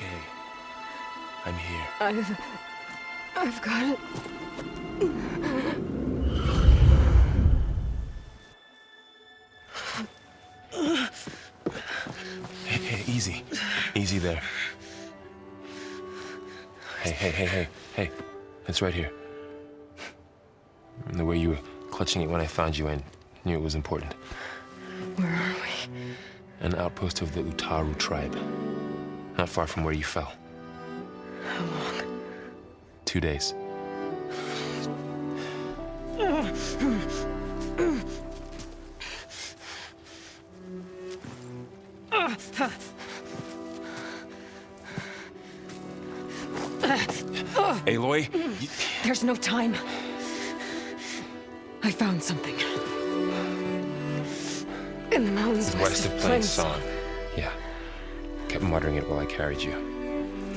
okay. I'm here. I've got it. Hey, easy. Easy there. Hey. It's right here. The way you were clutching it when I found you, I knew it was important. Where are we? An outpost of the Utaru tribe. Not far from where you fell. How long? 2 days. Aloy, There's no time. I found something. In the mountains west of Plainsong. Yeah. Kept muttering it while I carried you.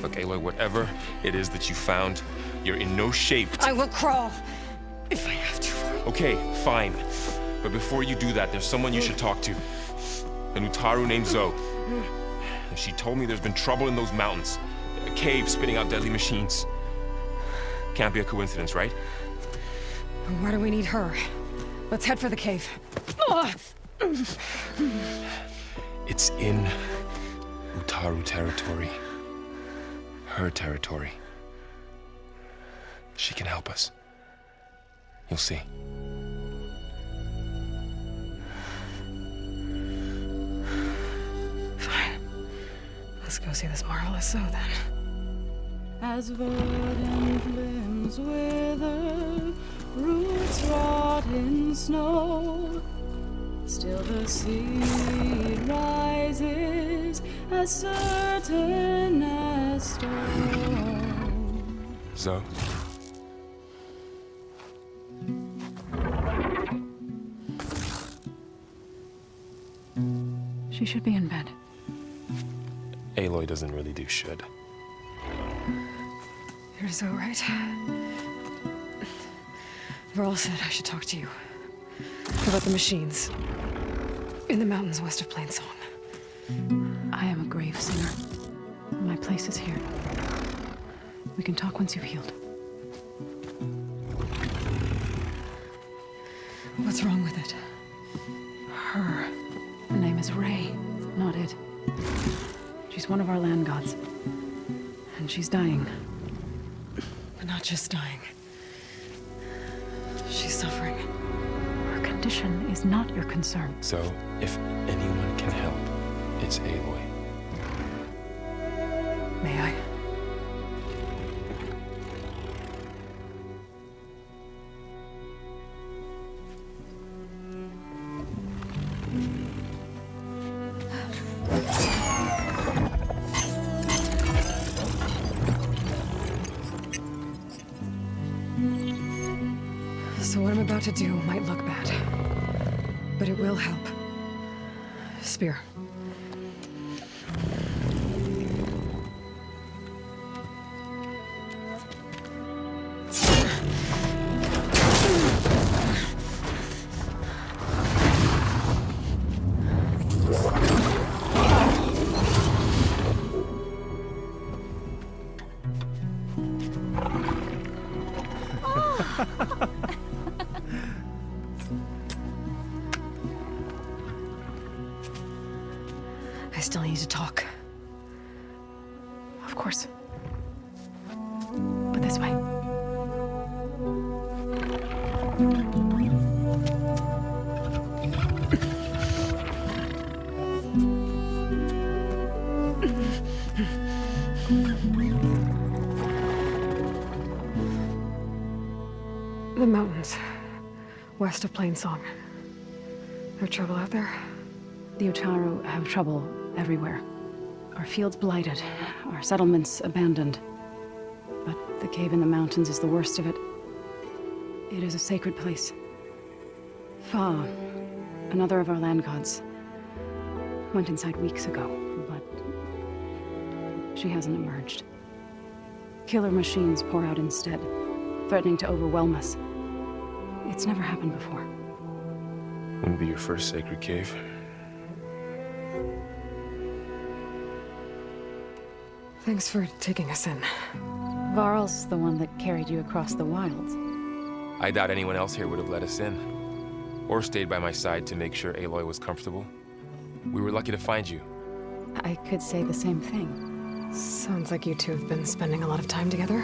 Look, Aloy, whatever it is that you found, you're in no shape to... I will crawl if I have to. Okay, fine. But before you do that, there's someone you should talk to. An Utaru named Zoe. And she told me there's been trouble in those mountains. A cave spitting out deadly machines. Can't be a coincidence, right? Why do we need her? Let's head for the cave. It's in Utaru territory. Her territory. She can help us. You'll see. Fine. Let's go see this marvelous Zoe then. As verdant limbs wither, roots rot in snow, still the seed rises as certain as stone. Zoe? She should be in bed. Aloy doesn't really do should. You're Zoe, right? Varl said I should talk to you about the machines in the mountains west of Plainsong. I am a grave singer. My place is here. We can talk once you've healed. What's wrong with it? Her name is Ray, not it. She's one of our land gods. And she's dying. But not just dying. She's suffering. Her condition is not your concern. So, if anyone can help, it's Aloy. May I? So what I'm about to do might look bad, but it will help. Spear. I still need to talk. Of course. But this way. The mountains, west of Plainsong. There trouble out there? The Utaru have trouble everywhere. Our fields blighted, our settlements abandoned. But the cave in the mountains is the worst of it. It is a sacred place. Fa, another of our land gods, went inside weeks ago, but she hasn't emerged. Killer machines pour out instead, threatening to overwhelm us. It's never happened before. Wouldn't be your first sacred cave. Thanks for taking us in. Varl's the one that carried you across the wilds. I doubt anyone else here would have let us in. Or stayed by my side to make sure Aloy was comfortable. We were lucky to find you. I could say the same thing. Sounds like you two have been spending a lot of time together.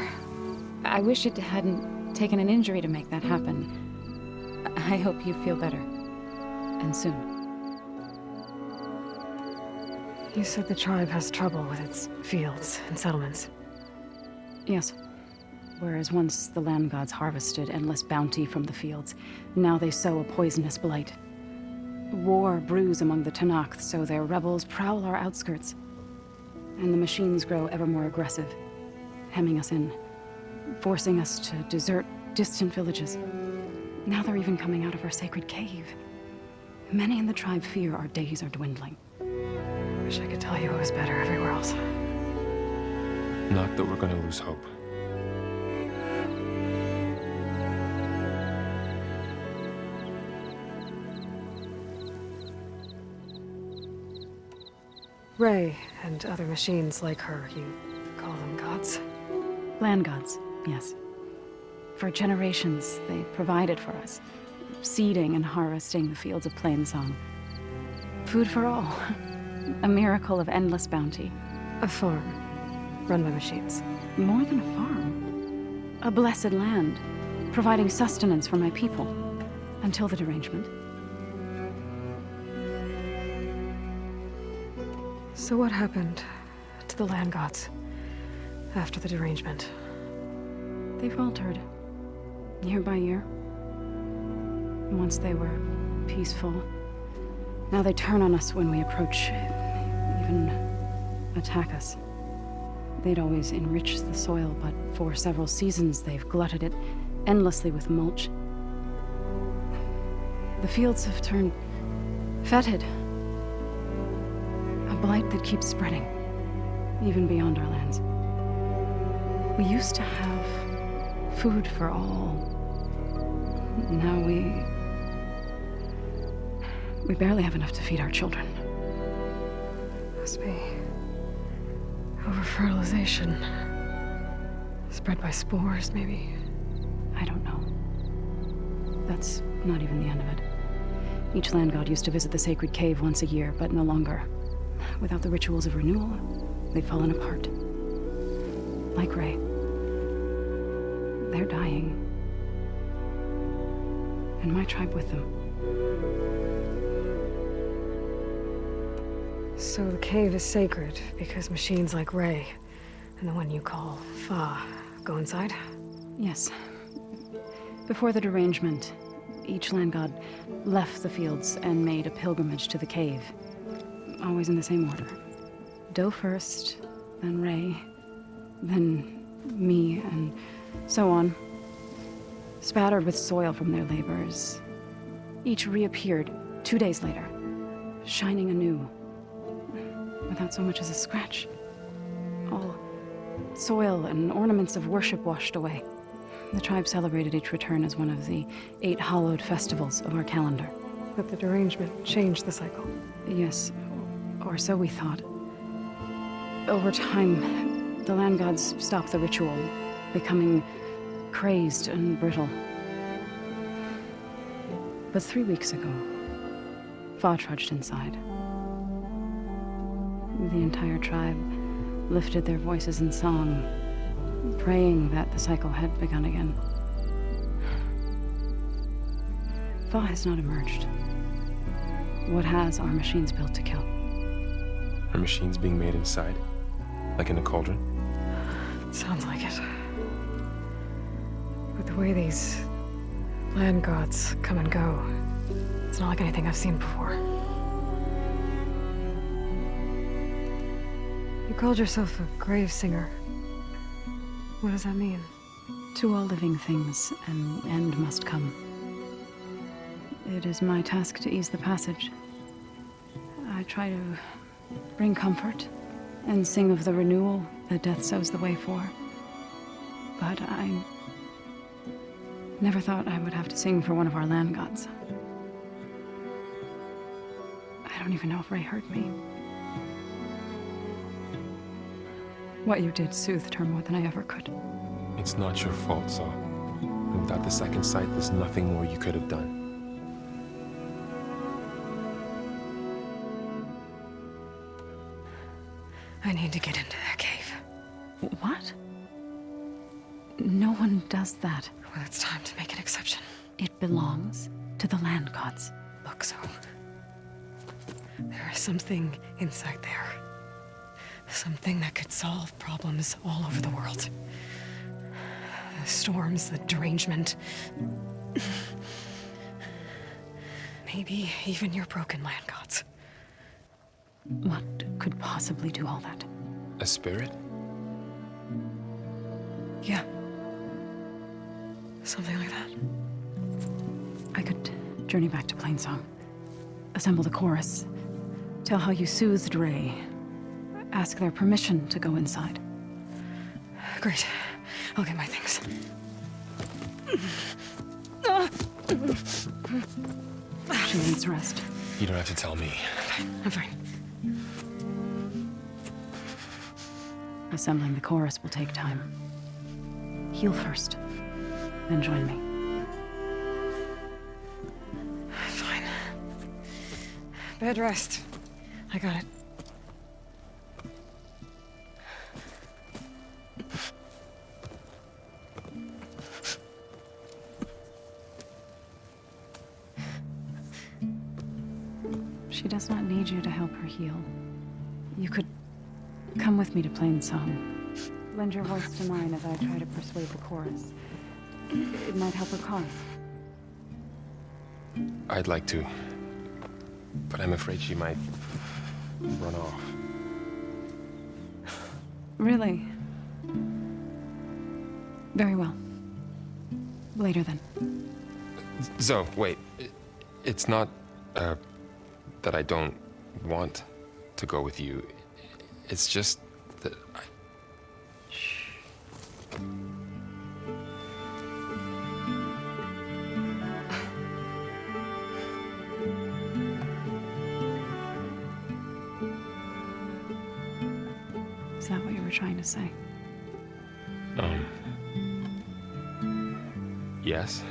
I wish it hadn't taken an injury to make that happen. I hope you feel better. And soon. You said the tribe has trouble with its fields and settlements. Yes. Whereas once the land gods harvested endless bounty from the fields, now they sow a poisonous blight. War brews among the Tenakth, so their rebels prowl our outskirts. And the machines grow ever more aggressive, hemming us in, forcing us to desert distant villages. Now they're even coming out of our sacred cave. Many in the tribe fear our days are dwindling. Wish I could tell you it was better everywhere else. Not that we're gonna lose hope. Ray and other machines like her, you call them gods? Land gods, yes. For generations, they provided for us, seeding and harvesting the fields of Plainsong. Food for all. A miracle of endless bounty. A farm, run by machines. More than a farm. A blessed land, providing sustenance for my people. Until the derangement. So what happened to the land gods after the derangement? They faltered, year by year. Once they were peaceful. Now they turn on us when we approach, even attack us. They'd always enrich the soil, but for several seasons they've glutted it endlessly with mulch. The fields have turned fetid. A blight that keeps spreading, even beyond our lands. We used to have food for all. Now we barely have enough to feed our children. Must be over-fertilization. Spread by spores, maybe? I don't know. That's not even the end of it. Each land god used to visit the sacred cave once a year, but no longer. Without the rituals of renewal, they've fallen apart. Like Ray. They're dying. And my tribe with them. So the cave is sacred because machines like Ray and the one you call Fa go inside? Yes. Before the derangement, each land god left the fields and made a pilgrimage to the cave. Always in the same order. Do first, then Ray, then me, and so on. Spattered with soil from their labors. Each reappeared 2 days later, shining anew. Without so much as a scratch. All soil and ornaments of worship washed away. The tribe celebrated each return as one of the 8 hallowed festivals of our calendar. But the derangement changed the cycle. Yes, or so we thought. Over time, the land gods stopped the ritual, becoming crazed and brittle. But 3 weeks ago, Fa trudged inside. The entire tribe lifted their voices in song, praying that the cycle had begun again. Fa has not emerged. What has are machines built to kill? Are machines being made inside? Like in a cauldron? Sounds like it. But the way these land gods come and go, it's not like anything I've seen before. You called yourself a grave singer. What does that mean? To all living things, an end must come. It is my task to ease the passage. I try to bring comfort and sing of the renewal that death sows the way for. But I never thought I would have to sing for one of our land gods. I don't even know if Ray heard me. What you did soothed her more than I ever could. It's not your fault, Saw. And without the second sight, there's nothing more you could have done. I need to get into that cave. What? No one does that. Well, it's time to make an exception. It belongs to the land gods. Look, so there is something inside there. Something that could solve problems all over the world. The storms, the derangement. Maybe even your broken land gods. What could possibly do all that? A spirit? Yeah. Something like that. I could journey back to Plainsong, assemble the chorus, tell how you soothed Ray, ask their permission to go inside. Great. I'll get my things. She needs rest. You don't have to tell me. I'm fine. Assembling the chorus will take time. Heal first, then join me. Fine. Bed rest. I got it. She does not need you to help her heal. You could come with me to Plainsong. Lend your voice to mine as I try to persuade the chorus. It might help her cause. I'd like to. But I'm afraid she might run off. Really? Very well. Later then. Zoe, wait. It's not, that I don't want to go with you. It's just that I... Is that what you were trying to say? Yes?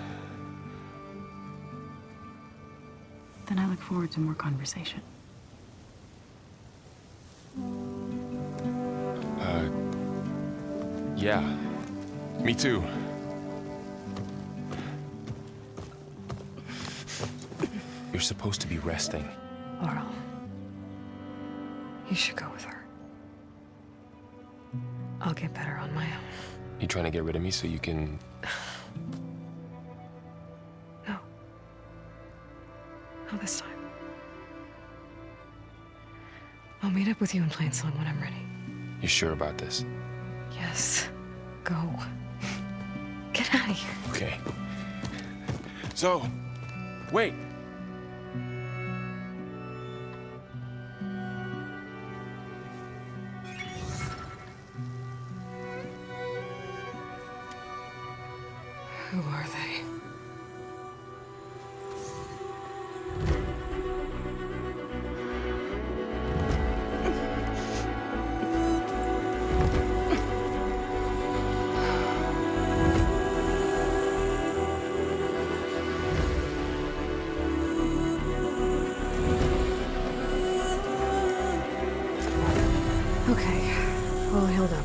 Then I look forward to more conversation. Yeah. Me too. You're supposed to be resting. Laurel, you should go with her. I'll get better on my own. You trying to get rid of me so you can... No. Not this time. I'll meet up with you in Plainsong when I'm ready. You sure about this? Yes. Go. Get out of here. Okay. So, wait. Who are they? Okay, all healed up.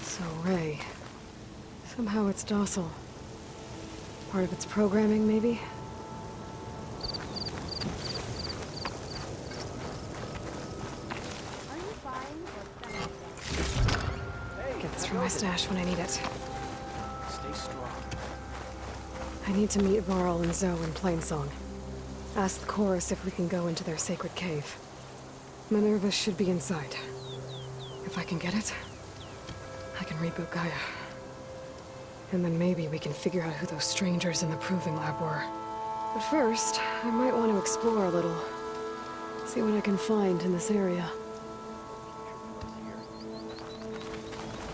So, Ray. Somehow it's docile. Part of its programming, maybe? Are from my stash when I need it. Stay strong. I need to meet Varl and Zoe in Plainsong. Ask the chorus if we can go into their sacred cave. Minerva should be inside. If I can get it, I can reboot Gaia. And then maybe we can figure out who those strangers in the proving lab were. But first, I might want to explore a little. See what I can find in this area.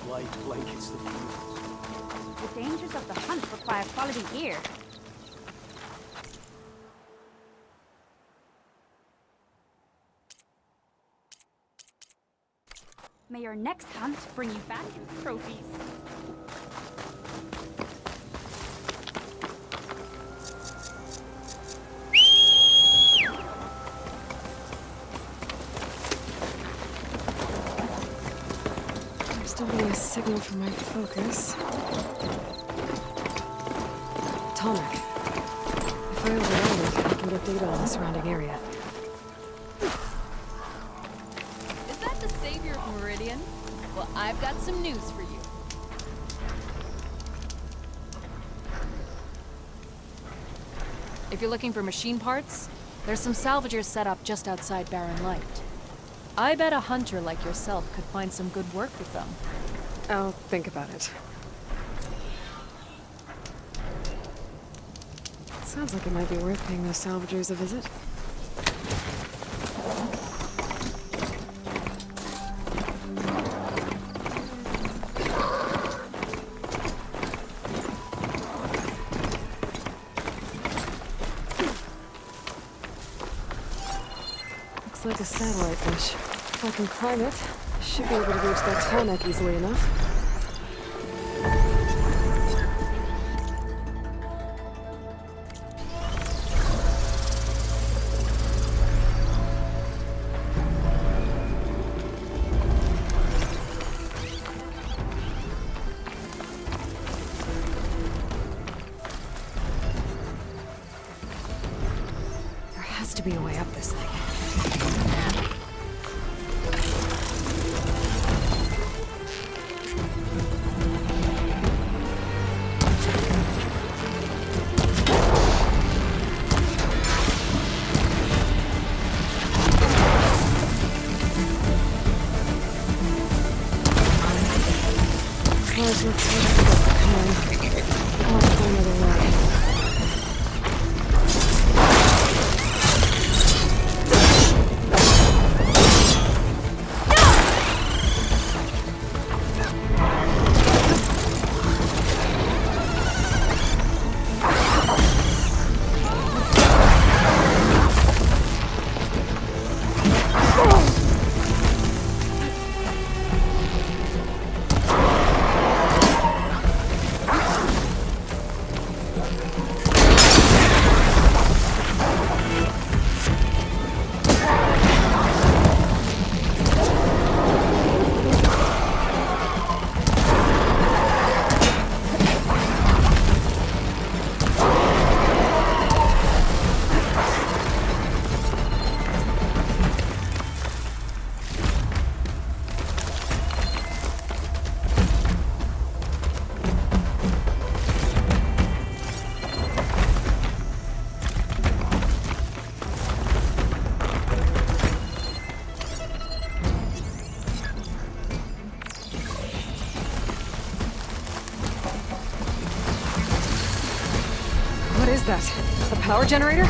Light blankets the fields. The dangers of the hunt require quality gear. May your next hunt bring you back trophies. There's still be a signal for my focus. Tonic. If I override it, I can get data on the surrounding area. Is that the savior of Meridian? Well, I've got some news for you. If you're looking for machine parts, there's some salvagers set up just outside Barren Light. I bet a hunter like yourself could find some good work with them. I'll think about it. Sounds like it might be worth paying those salvagers a visit. Looks like a satellite dish. If I can climb it, I should be able to reach that Tonic easily enough. There has to be a way up this thing. Cars look so difficult. Come on. I'll find another way. What is that? A power generator?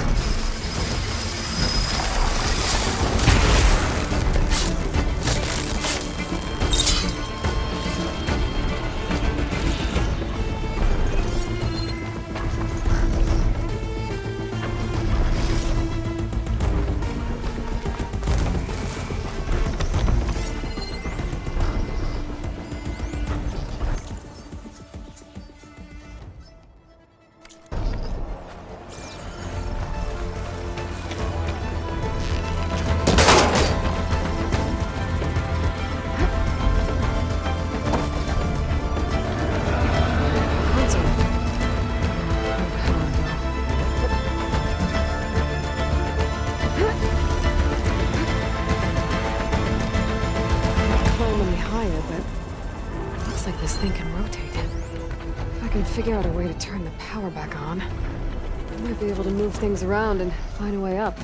Looks like this thing can rotate. If I can figure out a way to turn the power back on, I might be able to move things around and find a way up.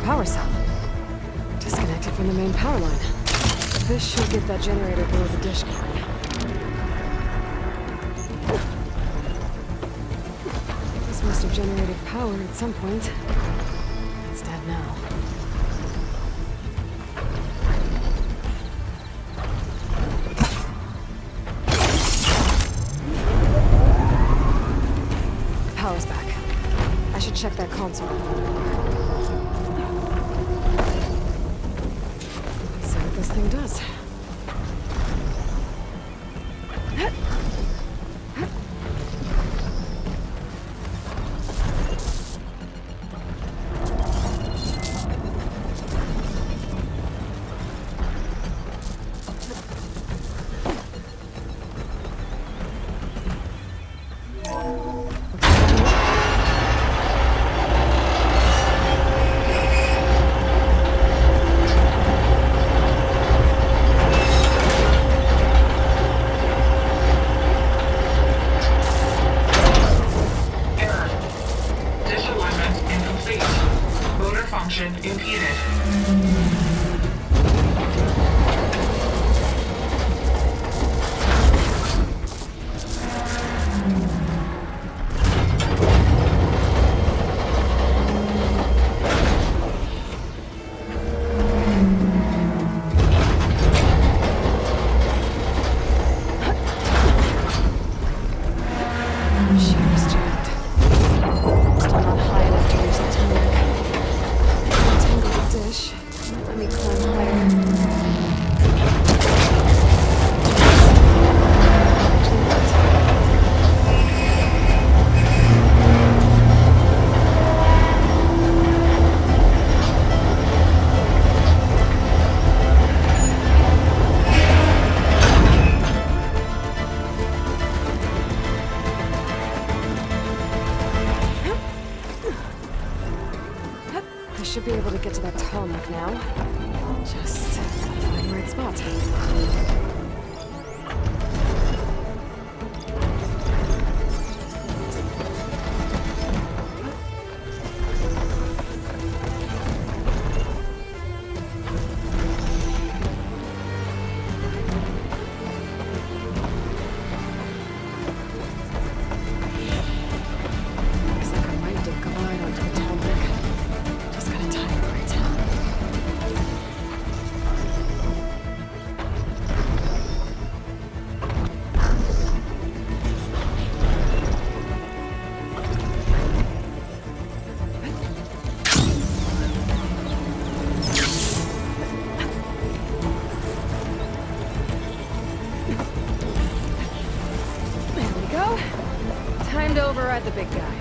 Power cell. Disconnected from the main power line. This should get that generator below the dish cord. This must have generated power at some point. It's dead now. Power's back. I should check that console. This thing does. Should be able to get to that tall neck now. Just find the right spot. Looks like I might dig a line onto the tall neck. Just gotta time it right. There we go. Time to override the big guy.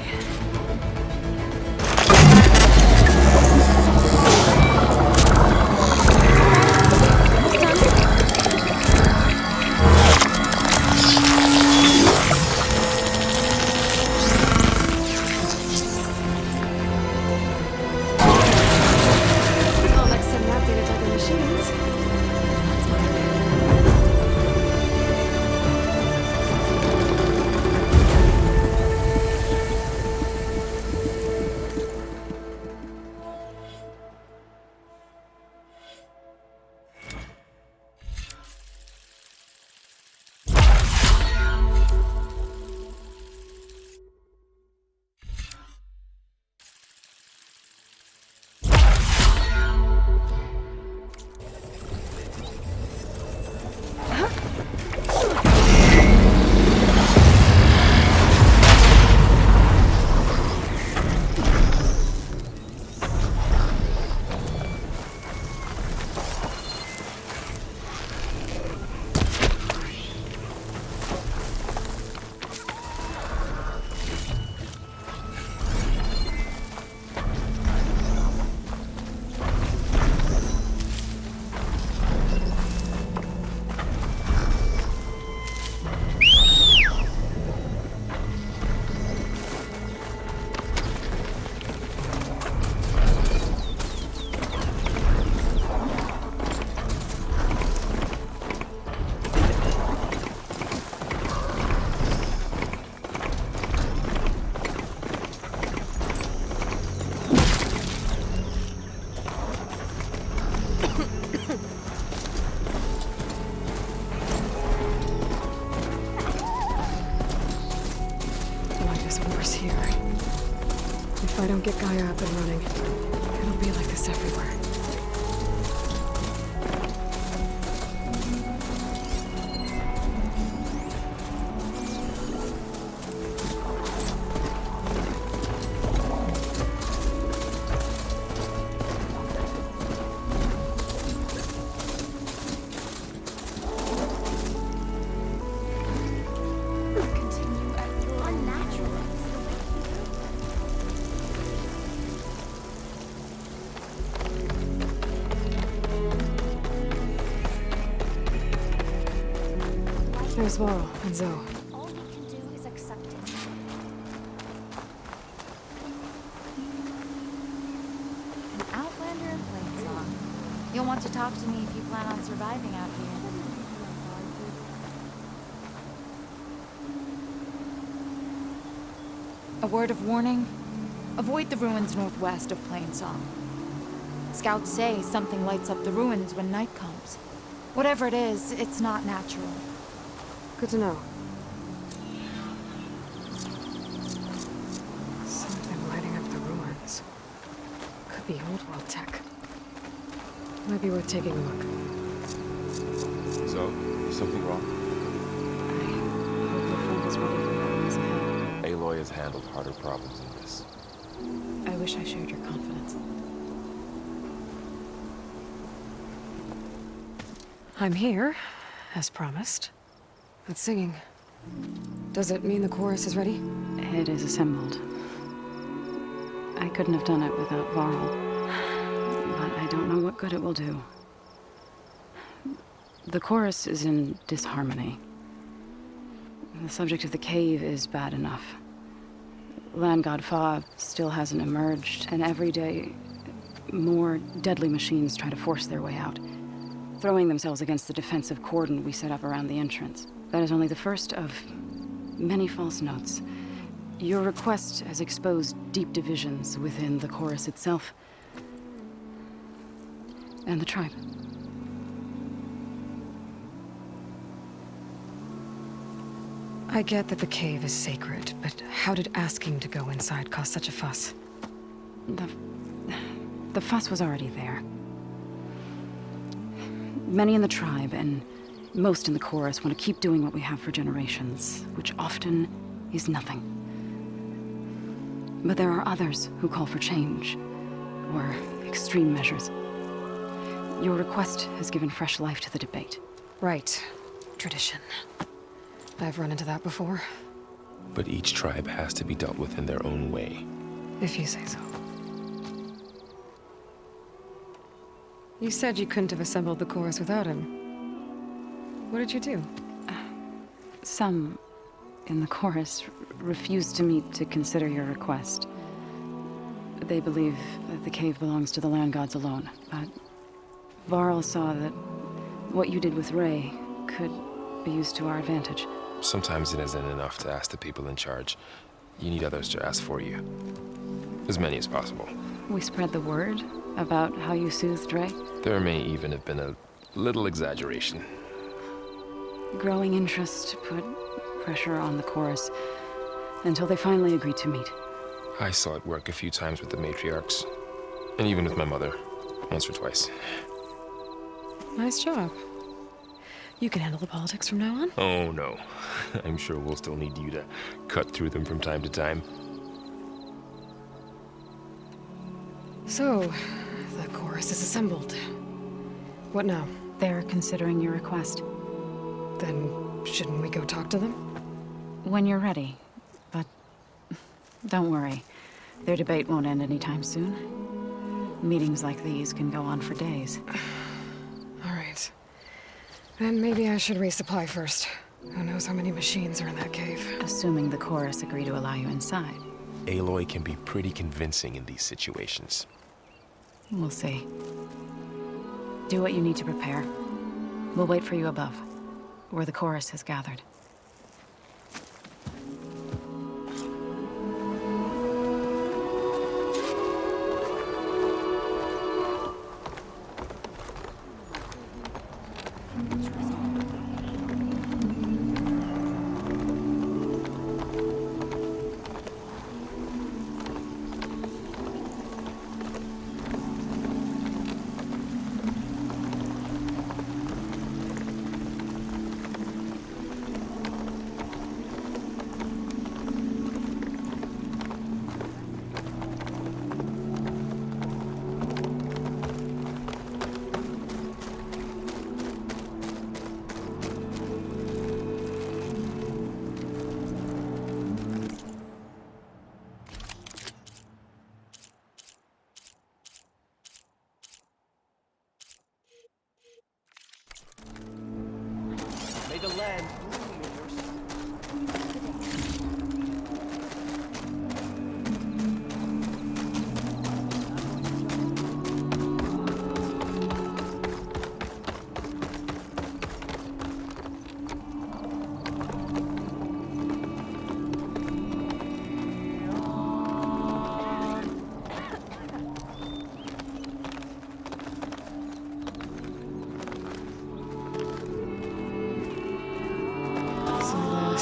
It's worse here. If I don't get Gaia up and running, it'll be like this everywhere. There's Varl and Zoe. All we can do is accept it. An outlander in Plainsong. You'll want to talk to me if you plan on surviving out here. A word of warning: avoid the ruins northwest of Plainsong. Scouts say something lights up the ruins when night comes. Whatever it is, it's not natural. Good to know. Something lighting up the ruins. Could be old world tech. Might be worth taking a look. So, is something wrong? I hope your friend is ready for what lies ahead. Aloy has handled harder problems than this. I wish I shared your confidence. I'm here, as promised. That's singing. Does it mean the chorus is ready? It is assembled. I couldn't have done it without Varl, but I don't know what good it will do. The chorus is in disharmony. The subject of the cave is bad enough. Land God Fa still hasn't emerged, and every day, more deadly machines try to force their way out, throwing themselves against the defensive cordon we set up around the entrance. That is only the first of many false notes. Your request has exposed deep divisions within the chorus itself and the tribe. I get that the cave is sacred, but how did asking to go inside cause such a fuss? The fuss was already there. Many in the tribe, and most in the chorus, want to keep doing what we have for generations, which often is nothing. But there are others who call for change, or extreme measures. Your request has given fresh life to the debate. Right. Tradition. I've run into that before. But each tribe has to be dealt with in their own way. If you say so. You said you couldn't have assembled the chorus without him. What did you do? Some in the chorus refused to meet to consider your request. They believe that the cave belongs to the land gods alone, but Varl saw that what you did with Ray could be used to our advantage. Sometimes it isn't enough to ask the people in charge. You need others to ask for you. As many as possible. We spread the word about how you soothed Ray. There may even have been a little exaggeration. Growing interest put pressure on the chorus until they finally agreed to meet. I saw it work a few times with the matriarchs. And even with my mother. Once or twice. Nice job. You can handle the politics from now on? Oh, no. I'm sure we'll still need you to cut through them from time to time. So, the chorus is assembled. What now? They're considering your request. Then, shouldn't we go talk to them? When you're ready. But don't worry. Their debate won't end anytime soon. Meetings like these can go on for days. All right. Then maybe I should resupply first. Who knows how many machines are in that cave? Assuming the chorus agree to allow you inside. Aloy can be pretty convincing in these situations. We'll see. Do what you need to prepare. We'll wait for you above, where the chorus has gathered.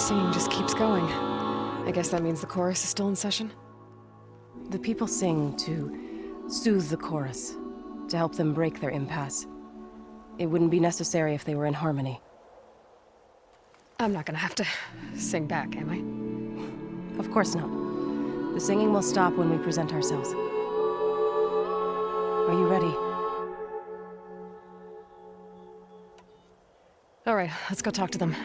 singing just keeps going. I guess that means the chorus is still in session? The people sing to soothe the chorus, to help them break their impasse. It wouldn't be necessary if they were in harmony. I'm not gonna have to sing back, am I? Of course not. The singing will stop when we present ourselves. Are you ready? All right, let's go talk to them.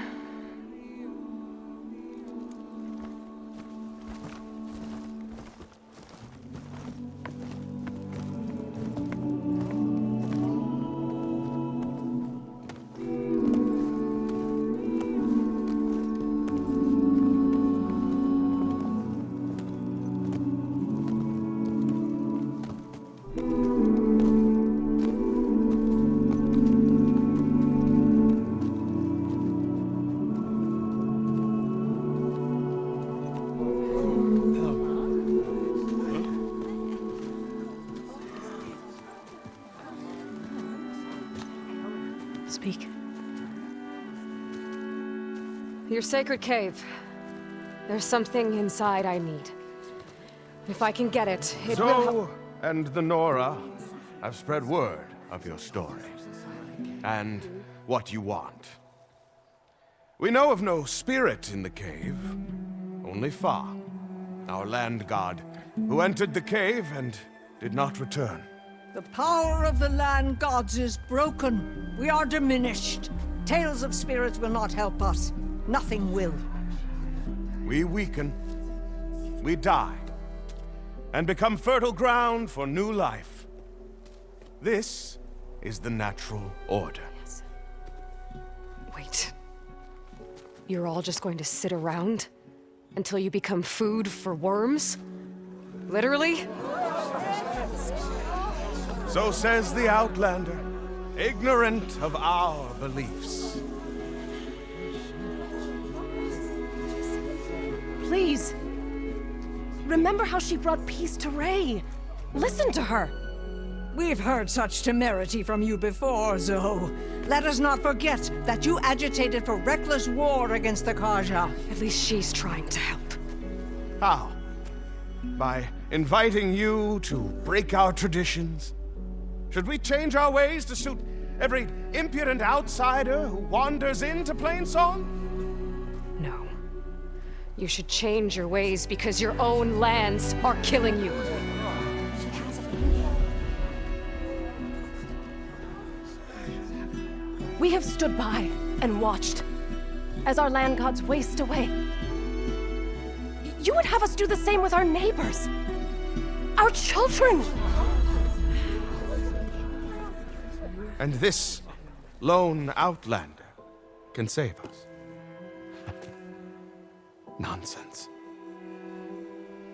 Speak. Your sacred cave. There's something inside I need. If I can get it, it will help. Zoe and the Nora have spread word of your story, and what you want. We know of no spirit in the cave, only Fa, our land god, who entered the cave and did not return. The power of the land gods is broken. We are diminished. Tales of spirits will not help us. Nothing will. We weaken, we die, and become fertile ground for new life. This is the natural order. Wait. You're all just going to sit around until you become food for worms? Literally? So says the Outlander, ignorant of our beliefs. Please. Remember how she brought peace to Ray. Listen to her. We've heard such temerity from you before, Zoe. Let us not forget that you agitated for reckless war against the Kaja. At least she's trying to help. How? By inviting you to break our traditions? Should we change our ways to suit every impudent outsider who wanders into Plainsong? No. You should change your ways because your own lands are killing you. We have stood by and watched as our land gods waste away. You would have us do the same with our neighbors, our children. And this lone outlander can save us. Nonsense.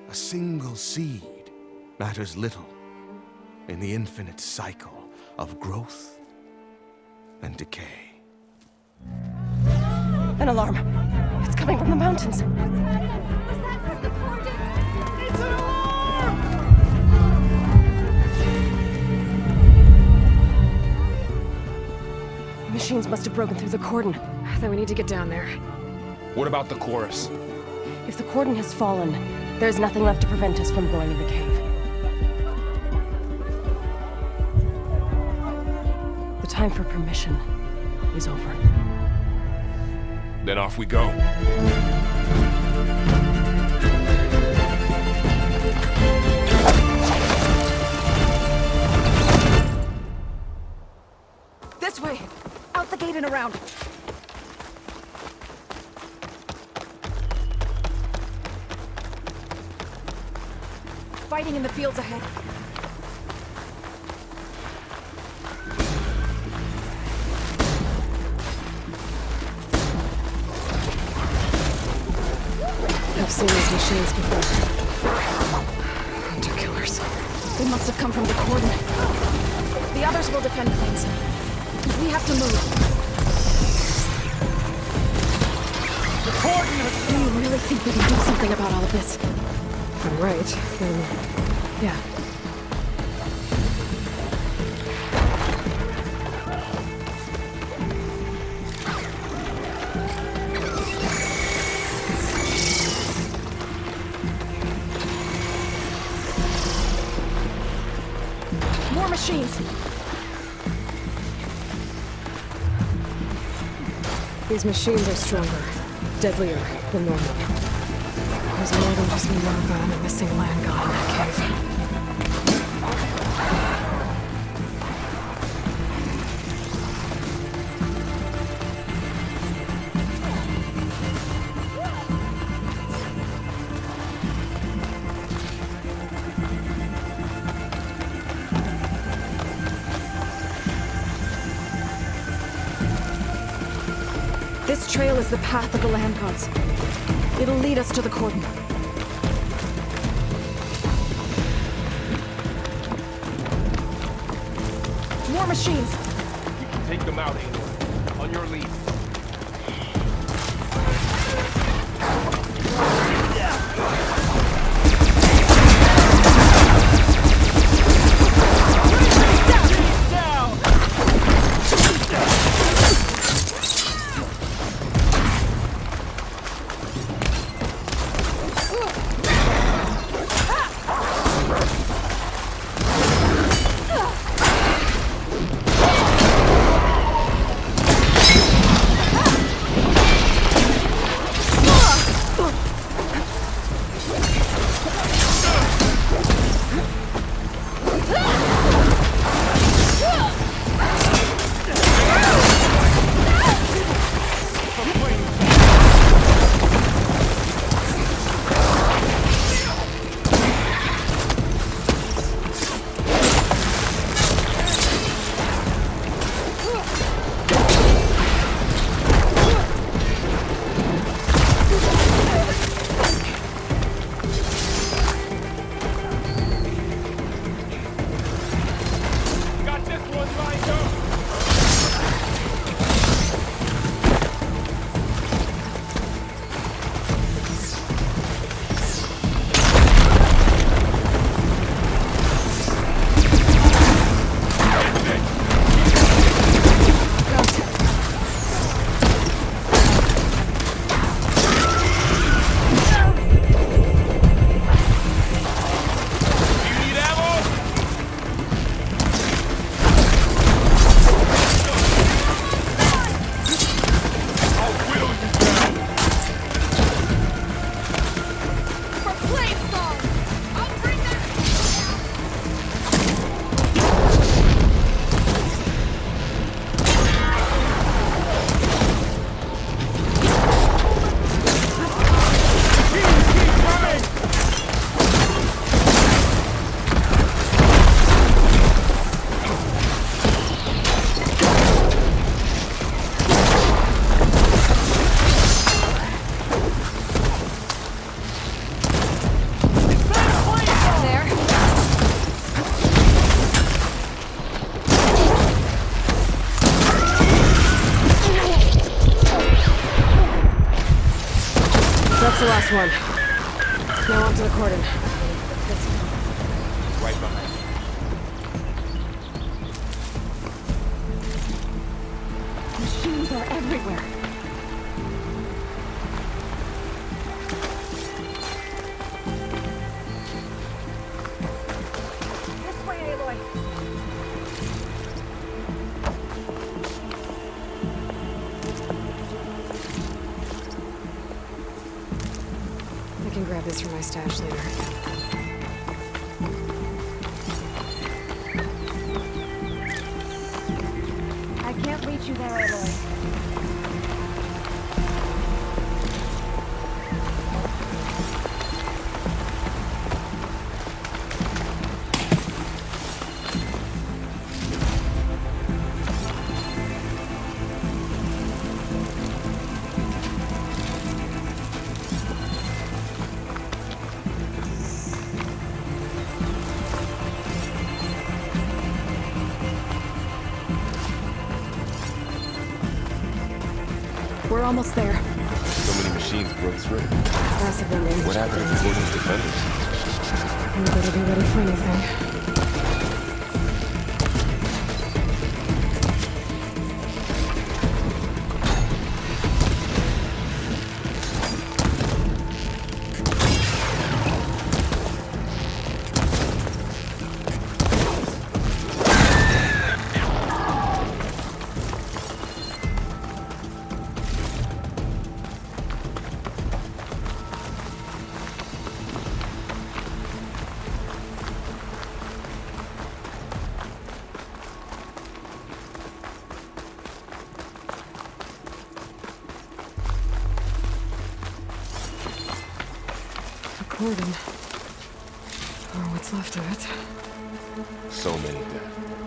A single seed matters little in the infinite cycle of growth and decay. An alarm. It's coming from the mountains. Machines must have broken through the cordon. Then we need to get down there. What about the chorus? If the cordon has fallen, there's nothing left to prevent us from going in the cave. The time for permission is over. Then off we go. This way! Out the gate and around! Fighting in the fields ahead. I've seen these machines before. Hunter killers. They must have come from the cordon. The others will defend Plainsong. We have to move. The cordon has... Do you really think we can do something about all of this? I'm right, then... yeah. machines! These machines are stronger, deadlier than normal. There's more than just Minerva and a missing land god in that cave. This trail is the path of the land gods. It'll lead us to the cordon. More machines! You can take them out, Aloy. On your lead. That's the last one. Now on to the cordon. Right behind you. Machines are everywhere. This way, Aloy. I can grab this from my stash later. I can't reach you there, Aloy. We're almost there. So many machines broke through. Massive number. What happened to the Cordon's defenders? You better be ready for anything. cordon. Or what's left of it. So many dead.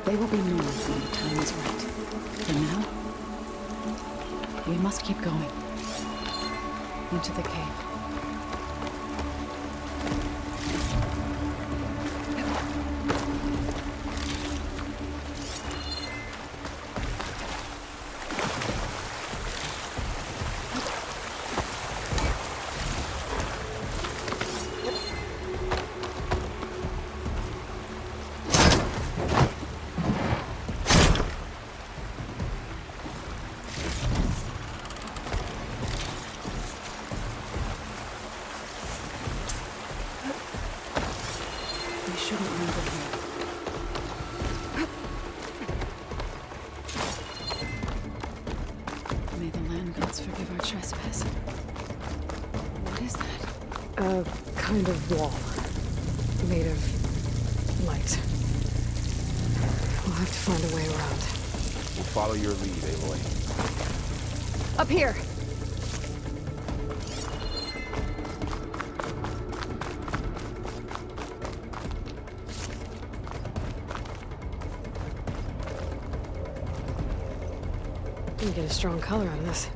They will be moved when the time is right. For now, we must keep going. Into the cave. Shouldn't linger here. May the land gods forgive our trespass. What is that? A kind of wall. Made of light. We'll have to find a way around. We'll follow your lead, Aloy. Up here! You get a strong color on this.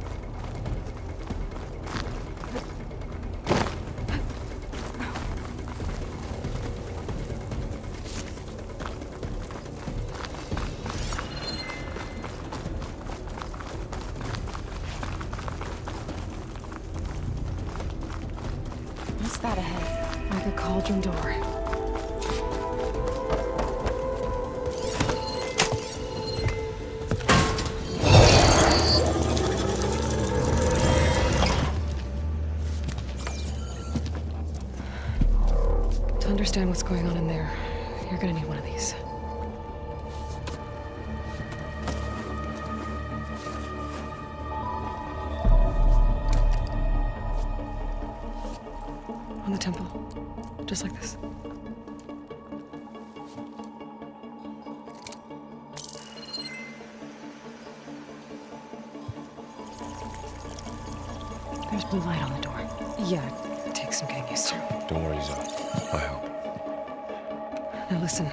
What's that ahead? Like a cauldron door. To understand what's going on in there, you're gonna need one of these. On the temple. Just like this. There's blue light on the door. Yeah, it takes some getting used to. Don't worry, Zoe. I help. Now listen.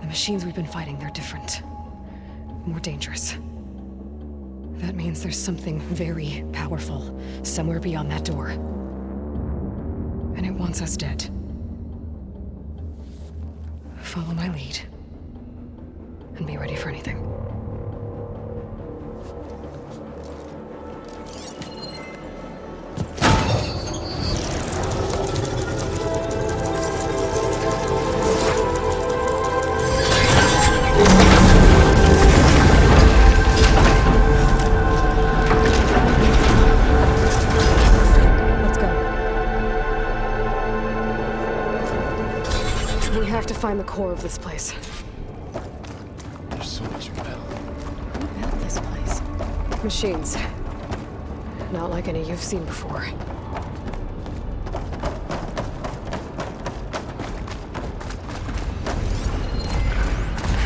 The machines we've been fighting, they're different. More dangerous. That means there's something very powerful somewhere beyond that door. And it wants us dead. Follow my lead. And be ready for anything. Find the core of this place. There's so much metal. Who built this place? Machines. Not like any you've seen before.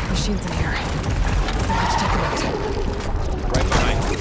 Machines in here. We'll have to take them out. Right behind you.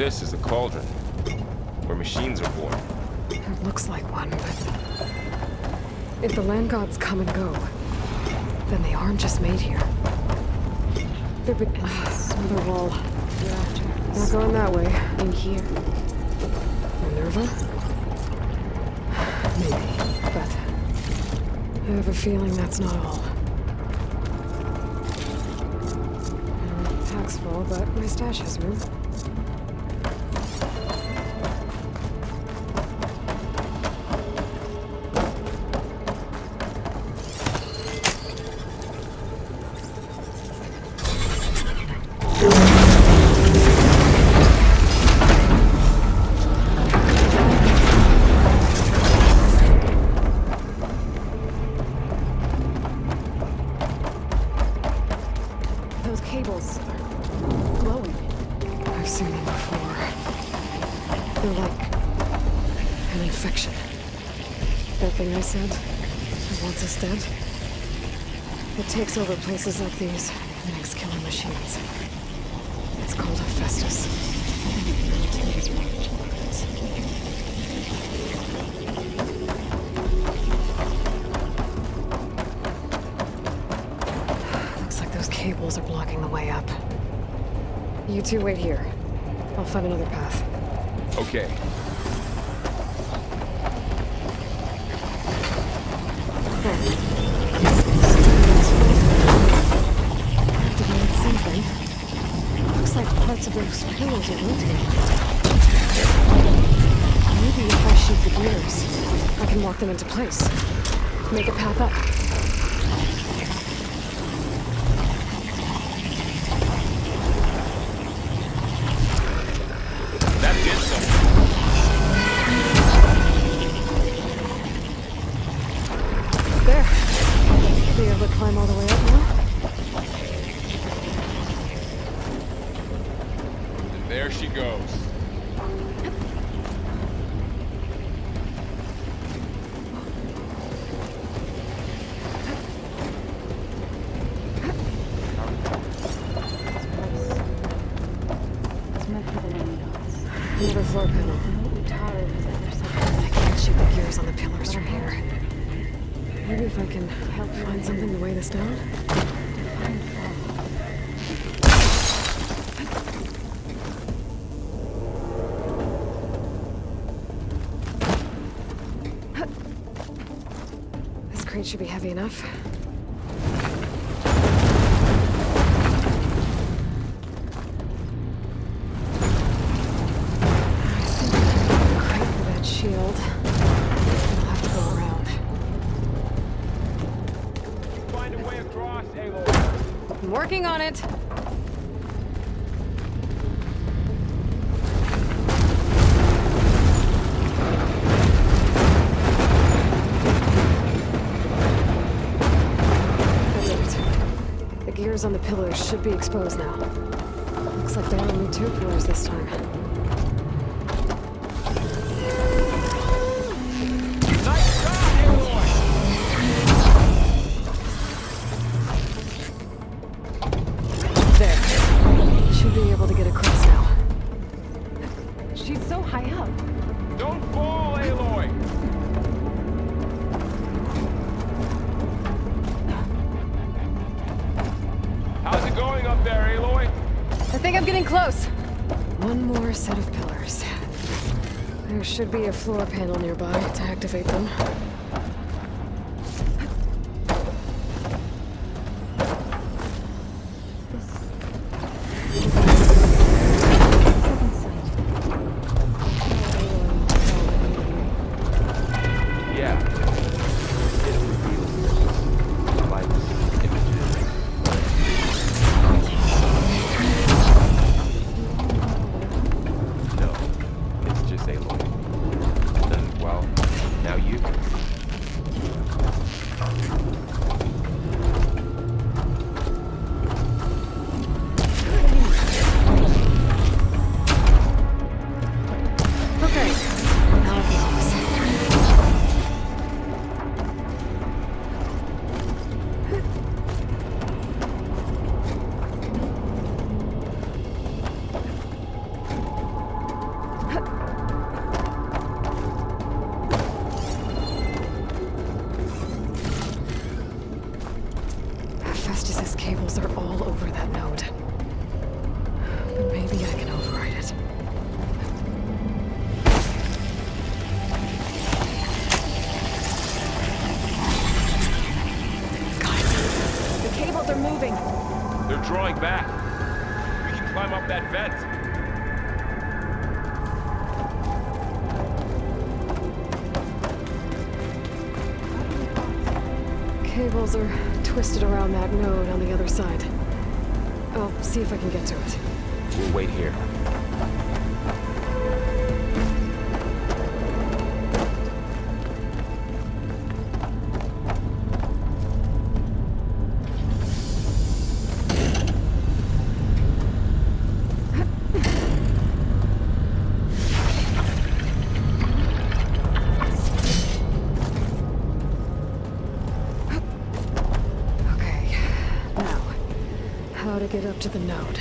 This is the cauldron, where machines are born. It looks like one, but if the land gods come and go, then they aren't just made here. They're big. Another wall. Not going that way. In here. Minerva? Maybe, but I have a feeling that's not all. Pack's full, but my stash has room. Those cables are glowing. I've seen them before. They're like an infection. That thing I said, that wants us dead, it takes over places like these and makes killer machines. It's called Hephaestus. Looks like those cables are blocking the way up. You two wait here. I'll find another path. Okay. Activated something. Looks like parts of those cables are rotating. Maybe if I shoot the gears, I can lock them into place. Make a path up. That did something. There. Be able to climb all the way up now? And there she goes. Another floor panel. I can't shoot the gears on the pillars from here. Maybe if I can help find something to weigh this down? This crate should be heavy enough. Shield. I'll have to go around. Find a way across, Aloy. I'm working on it. That's it. The gears on the pillars should be exposed now. Looks like there are only 2 pillars this time. Should be able to get across now. She's so high up. Don't fall, Aloy! How's it going up there, Aloy? I think I'm getting close. One more set of pillars. There should be a floor panel nearby to activate them. No, it's just Aloy. And, well, now you. Hephaestus's cables are all over that node. But maybe I can override it. Got it. The cables are moving. They're drawing back. We can climb up that vent. Cables are twisted around that node on the other side. I'll see if I can get to it. We'll wait here. Get up to the node.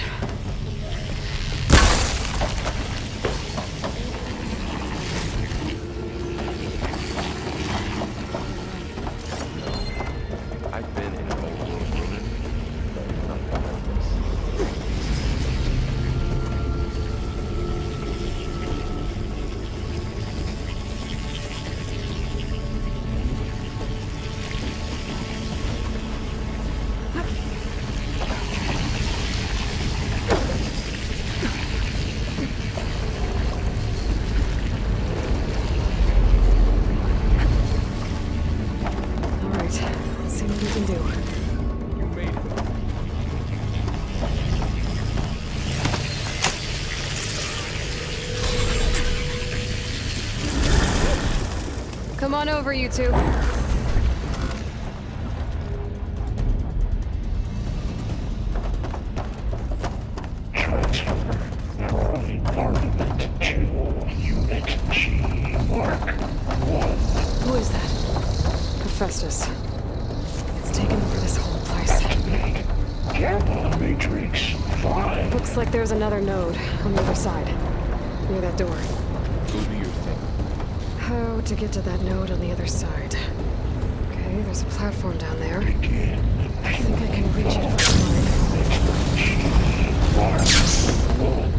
I've been in an old ruin, but nothing like this. Come on over, you two. Transfer Rolling Armament to Unit G Mark 1. Who is that? Hephaestus. It's taken over this whole place. Activate Gamma Matrix 5. Looks like there's another node on the other side. Near that door. Go do your thing. How to get to that node on the other side? Okay, there's a platform down there. Begin. I think I can reach it if I climb. Mark 1.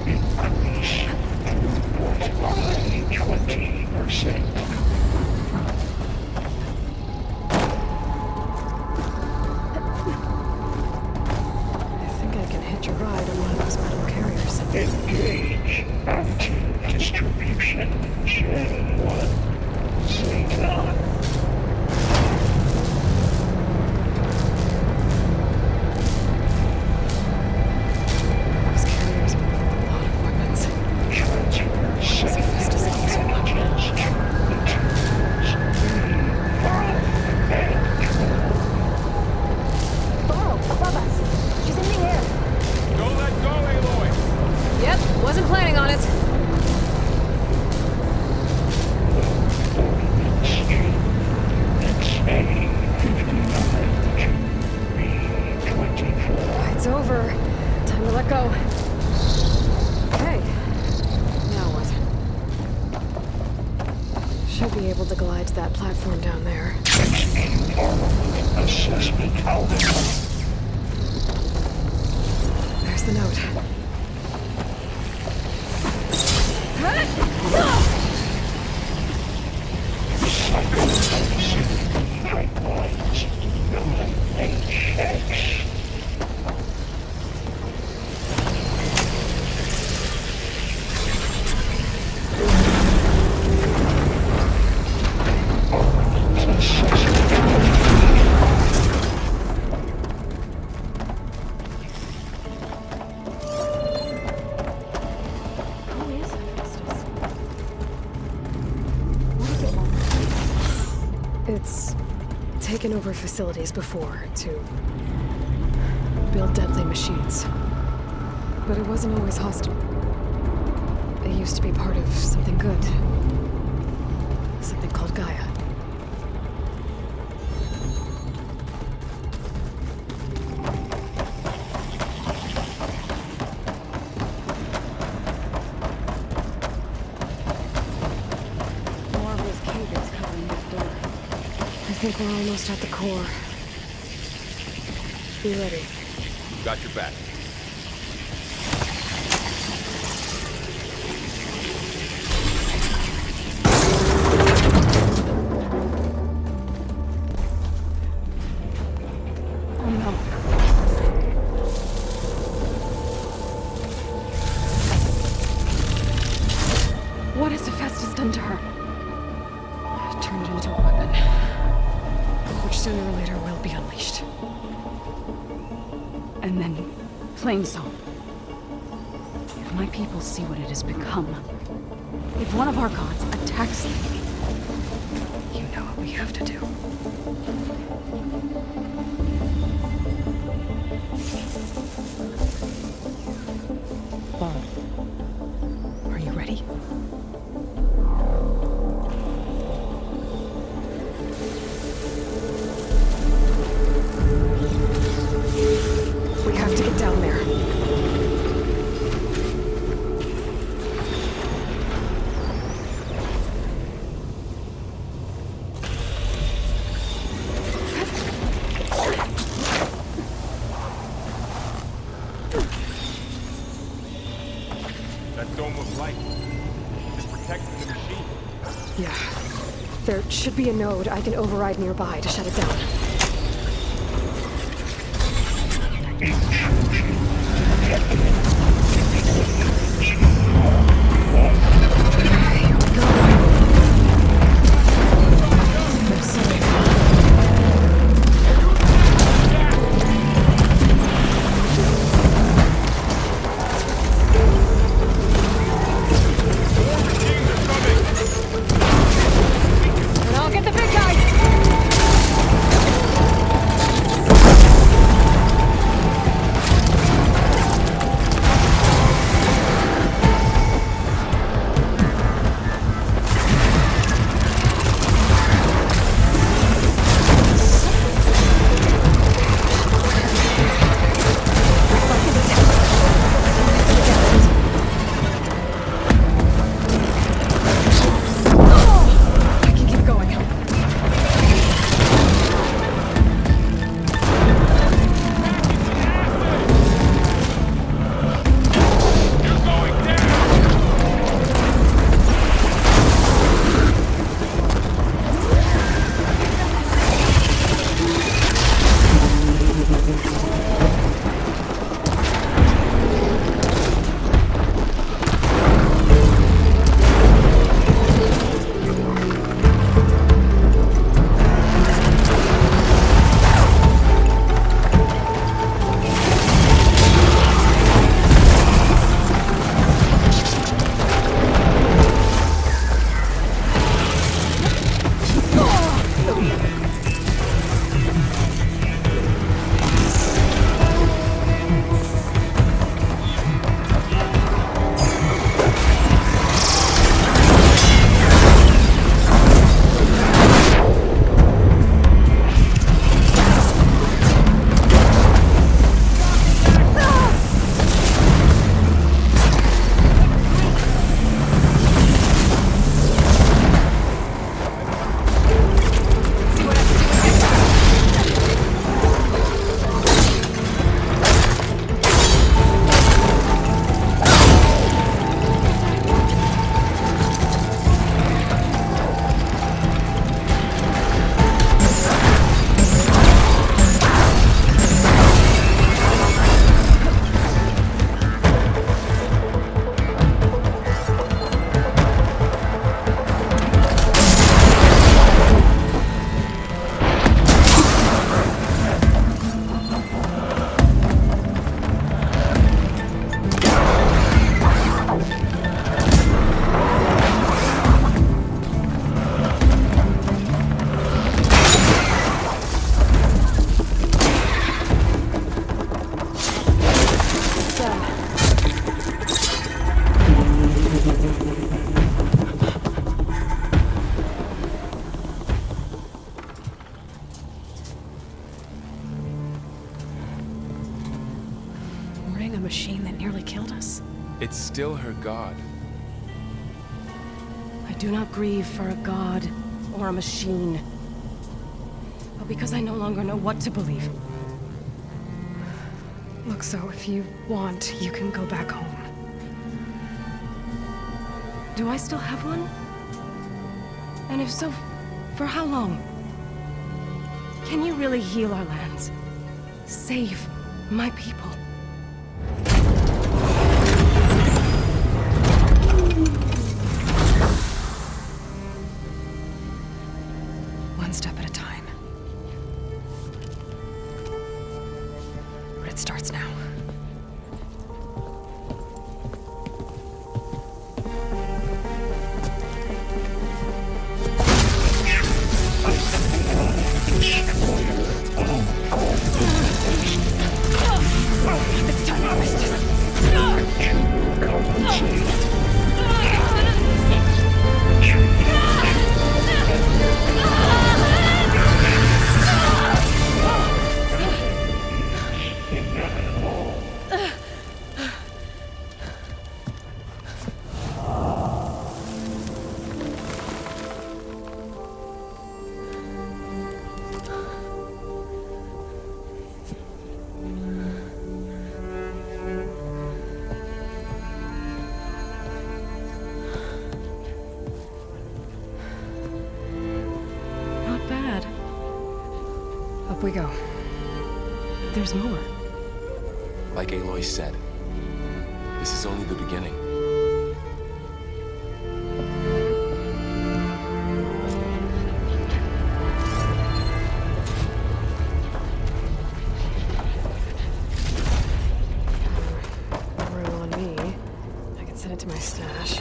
Increase throughput by 20%. Engage active distribution J1 Signal. Those carriers are a lot of weapons. Transfer Hephaestus also intelligence to materials B5 and 12. Borrow, above us. She's in the air. Don't let go, Aloy! Yep, wasn't planning on it. Ordnance Stream. XA-59 to B-24. It's over. Time to let go. Okay. Now what? Should be able to glide to that platform down there. Execute armament assessment outcome. There's the note. Pipelines, HX. It's taken over facilities before to build deadly machines. But it wasn't always hostile. It used to be part of something good. Something called Gaia. think we're almost at the core. Be ready. Got your back. Oh no. What has Hephaestus done to her? Turn it into a weapon, which sooner or later will be unleashed. And then, Plainsong. If my people see what it has become, if one of our gods attacks them, You know what we have to do. Bob, Are you ready? We have to get down there. That dome of light. It's protecting the machine. Yeah. There should be a node I can override nearby to shut it down. And I'll get the big guy! I can keep going. You're going down! A machine that nearly killed us. It's still her god. I do not grieve for a god or a machine. because I no longer know what to believe. Look, so if you want, you can go back home. Do I still have one? And if so, for how long? Can you really heal our lands? Save my people? One step at a time. But it starts now. Up we go. There's more. Like Aloy said, this is only the beginning. Room on me. I can send it to my stash.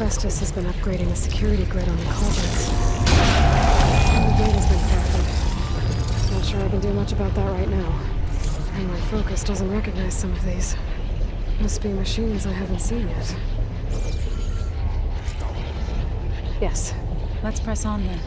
Festus has been upgrading the security grid on the culverts. The gate has been crafted. Not sure I can do much about that right now. And my focus doesn't recognize some of these. Must be machines I haven't seen yet. Yes. Let's press on then.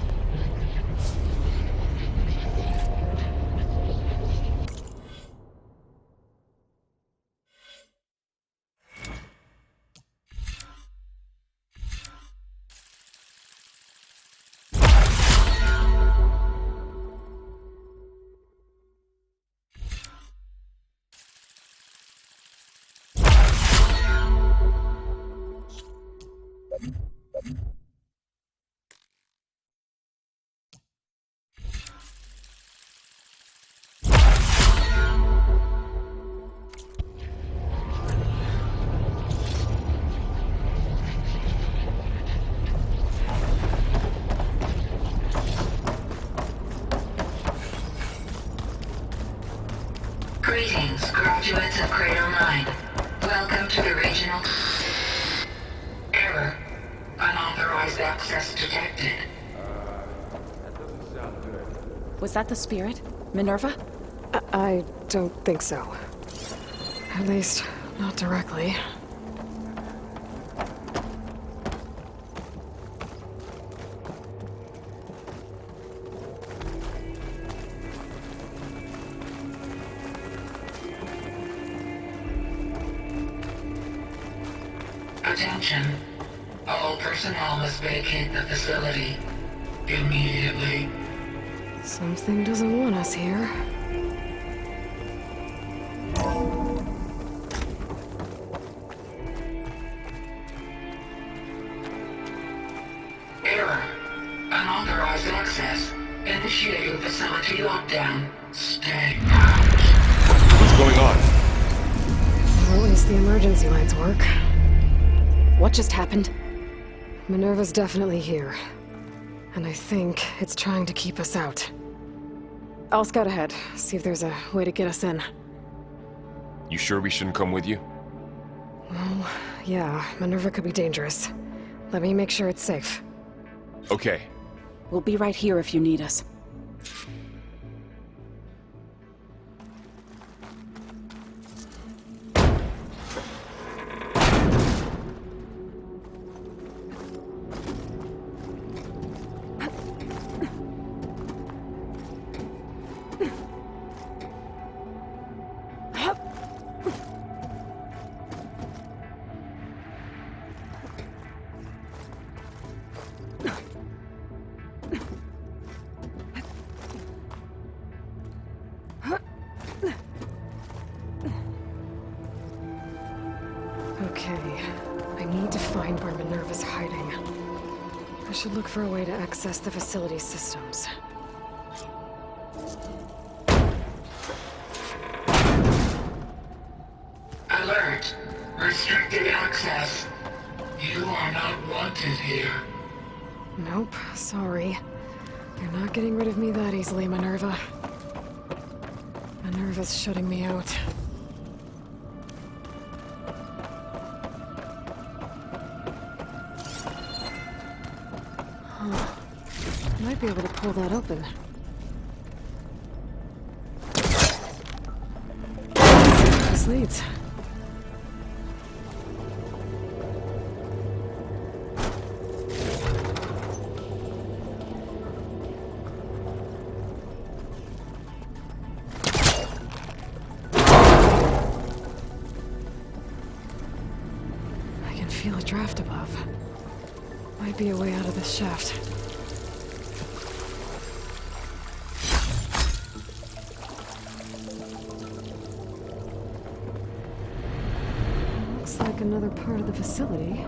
Greetings, graduates of Cradle 9. Welcome to the regional... Error. Unauthorized access detected. That doesn't sound good. Was that the spirit? Minerva? I don't think so. At least, not directly. Attention. All personnel must vacate the facility immediately. Something doesn't want us here. Error. Unauthorized access. Initiating facility lockdown. Stay out. What's going on? Well, at least the emergency lights work. What just happened? Minerva's definitely here. And I think it's trying to keep us out. I'll scout ahead, see if there's a way to get us in. You sure we shouldn't come with you? Well, yeah, Minerva could be dangerous. Let me make sure it's safe. Okay. We'll be right here if you need us. Okay, I need to find where Minerva's hiding. I should look for a way to access the facility systems. Alert. Restricted access. You are not wanted here. Nope, sorry. You're not getting rid of me that easily, Minerva. Minerva's shutting me out. Might be able to pull that open. This leads. I can feel a draft above. Might be a way out of this shaft. Looks like another part of the facility.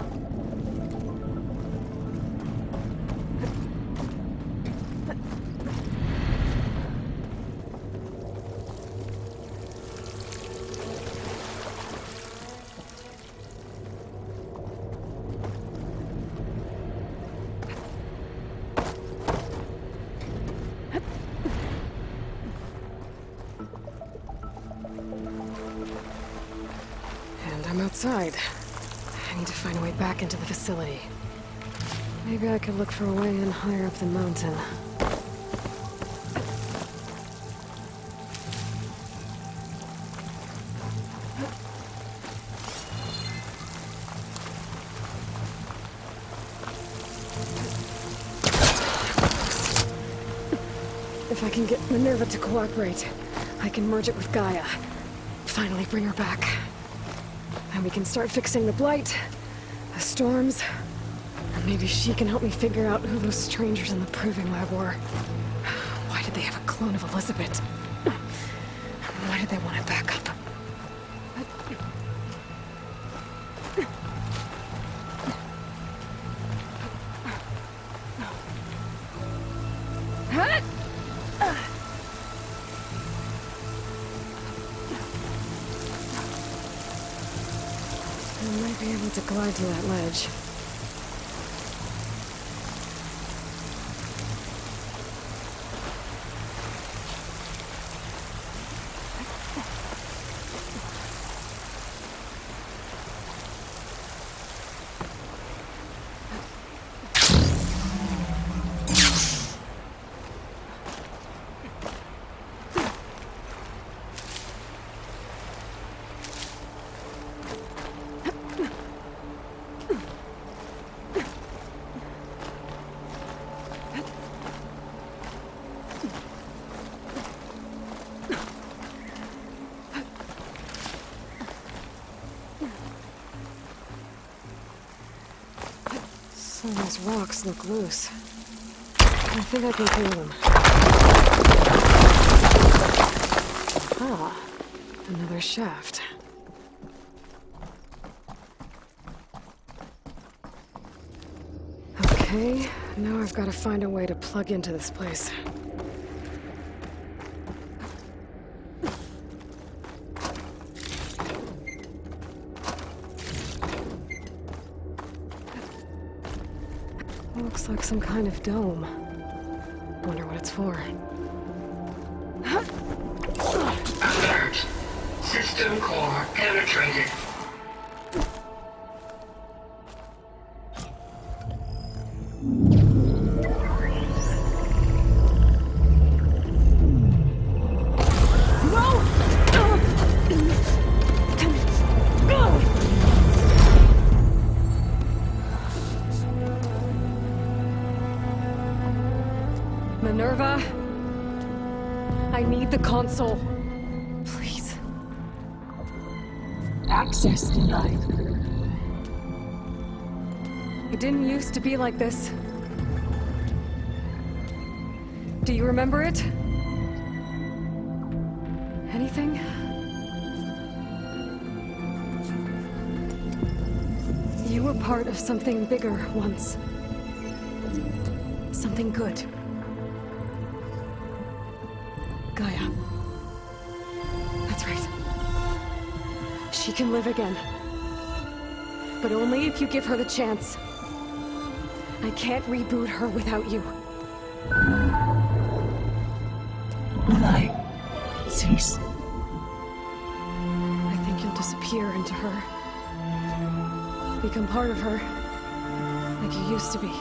I'm outside. I need to find a way back into the facility. Maybe I could look for a way in higher up the mountain. If I can get Minerva to cooperate, I can merge it with Gaia. Finally bring her back. And we can start fixing the blight, the storms, and maybe she can help me figure out who those strangers in the proving lab were. Why did they have a clone of Elizabeth? Why did they want it back up? I might be able to glide to that ledge. Some of those rocks look loose. I think I can clear them. Ah, another shaft. Okay, now I've got to find a way to plug into this place. Looks like some kind of dome. Wonder what it's for. Alert. System core penetrated. Minerva, I need the console. Please. Access denied. It didn't used to be like this. Do you remember it? Anything? You were part of something bigger once. Something good. Gaia. That's right. She can live again. But only if you give her the chance. I can't reboot her without you. Light. Cease. I think you'll disappear into her. Become part of her. Like you used to be.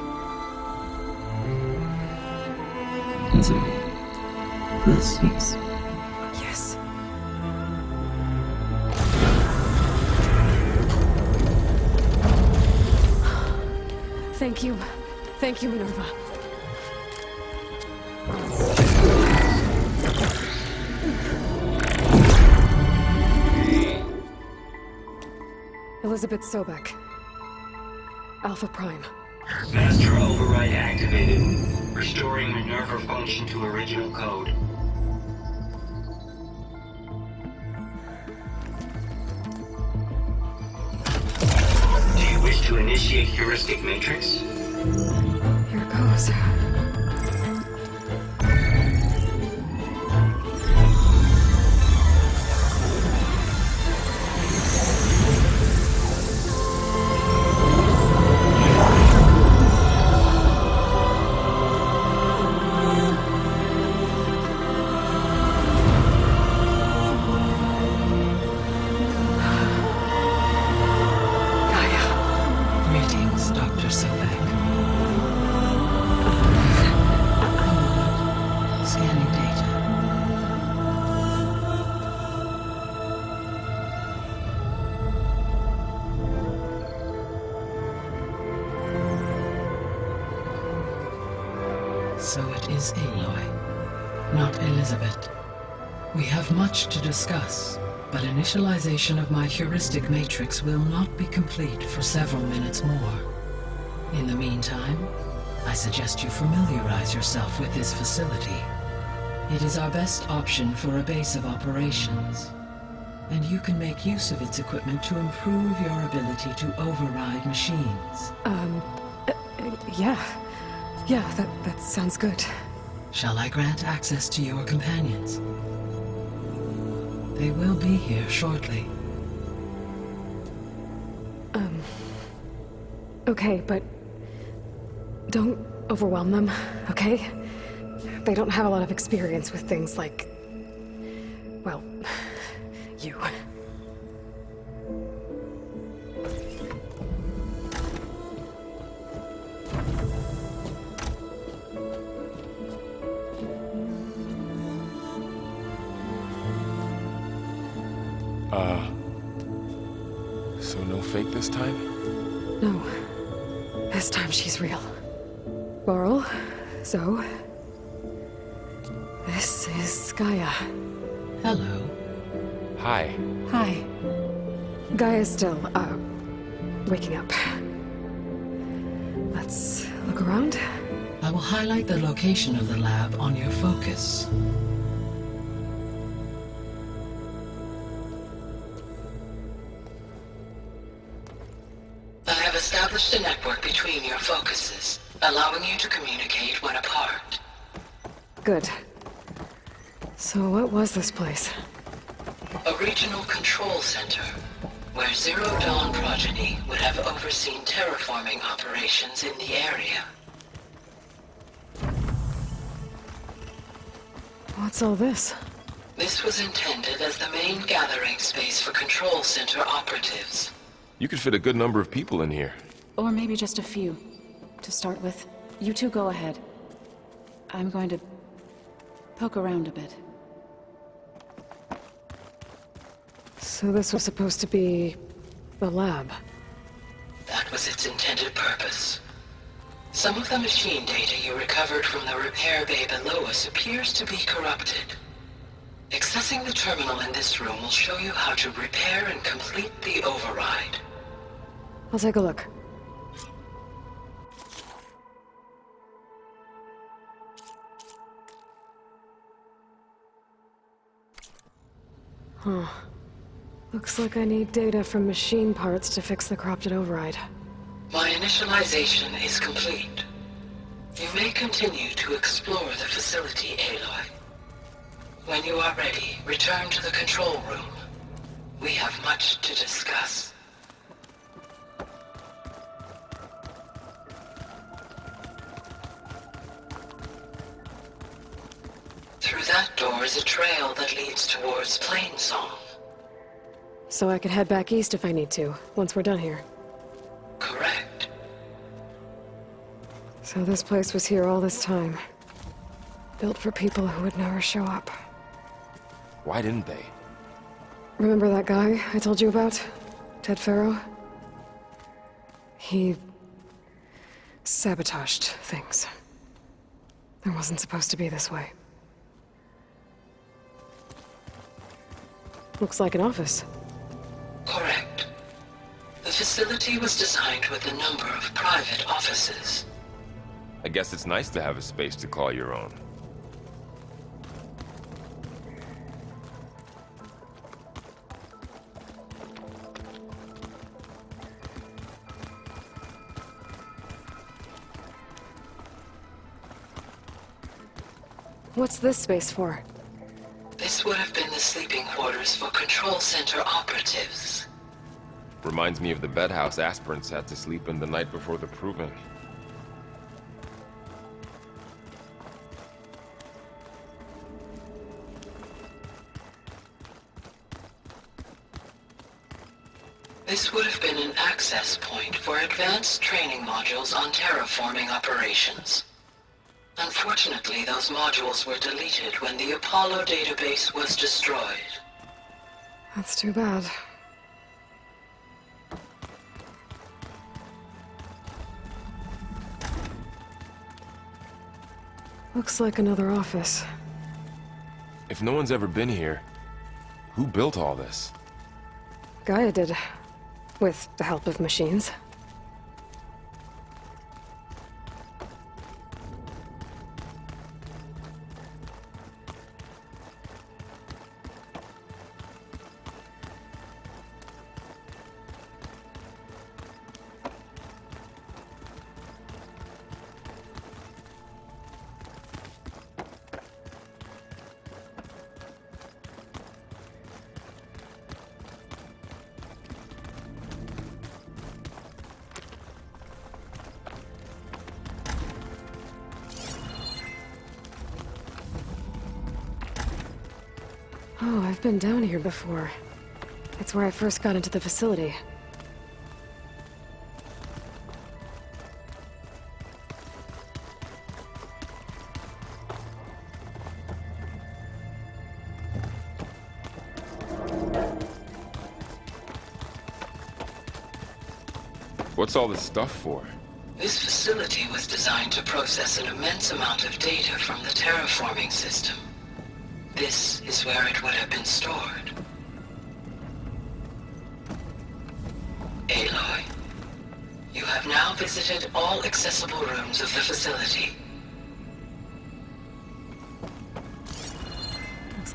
Misery. Will cease. Yes. Thank you. Thank you, Minerva. Elizabeth Sobek. Alpha Prime. Master override activated. Restoring Minerva function to original code. Do you wish to initiate heuristic matrix? Here goes. Greetings, Dr. Sobek. Scanning data. So it is Aloy, not Elizabeth. We have much to discuss, but initialization of my heuristic matrix will not be complete for several minutes more. In the meantime, I suggest you familiarize yourself with this facility. It is our best option for a base of operations, and you can make use of its equipment to improve your ability to override machines. Yeah. Yeah, that sounds good. Shall I grant access to your companions? They will be here shortly. Okay, but don't overwhelm them, okay? They don't have a lot of experience with things like, well, you. So no fake this time? No. This time she's real. Laurel, Zoe. This is Gaia. Hello. Hi. Hi. Gaia's still, waking up. Let's look around. I will highlight the location of the lab on your focus. I have established a network between your focuses, allowing you to communicate when apart. Good. So what was this place? A regional control center, where Zero Dawn progeny would have overseen terraforming operations in the area. What's all this? This was intended as the main gathering space for control center operatives. You could fit a good number of people in here. Or maybe just a few, to start with. You two go ahead. I'm going to poke around a bit. So this was supposed to be a lab. That was its intended purpose. Some of the machine data you recovered from the repair bay below us appears to be corrupted. Accessing the terminal in this room will show you how to repair and complete the override. I'll take a look. Huh. Looks like I need data from machine parts to fix the corrupted override. My initialization is complete. You may continue to explore the facility, Aloy. When you are ready, return to the control room. We have much to discuss. Through that door is a trail that leads towards Plainsong. So I could head back east if I need to, once we're done here. Correct. So this place was here all this time. Built for people who would never show up. Why didn't they? Remember that guy I told you about? Ted Farrow? He sabotaged things. It wasn't supposed to be this way. Looks like an office. Correct. The facility was designed with a number of private offices. I guess it's nice to have a space to call your own. What's this space for? This would have been the sleeping quarters for control center operatives. Reminds me of the bedhouse aspirants had to sleep in the night before the proving. This would have been an access point for advanced training modules on terraforming operations. Unfortunately, those modules were deleted when the Apollo database was destroyed. That's too bad. Looks like another office. If no one's ever been here, who built all this? Gaia did. With the help of machines. Oh, I've been down here before. It's where I first got into the facility. What's all this stuff for? This facility was designed to process an immense amount of data from the terraforming system. This is where it would have been stored. Aloy, you have now visited all accessible rooms of the facility.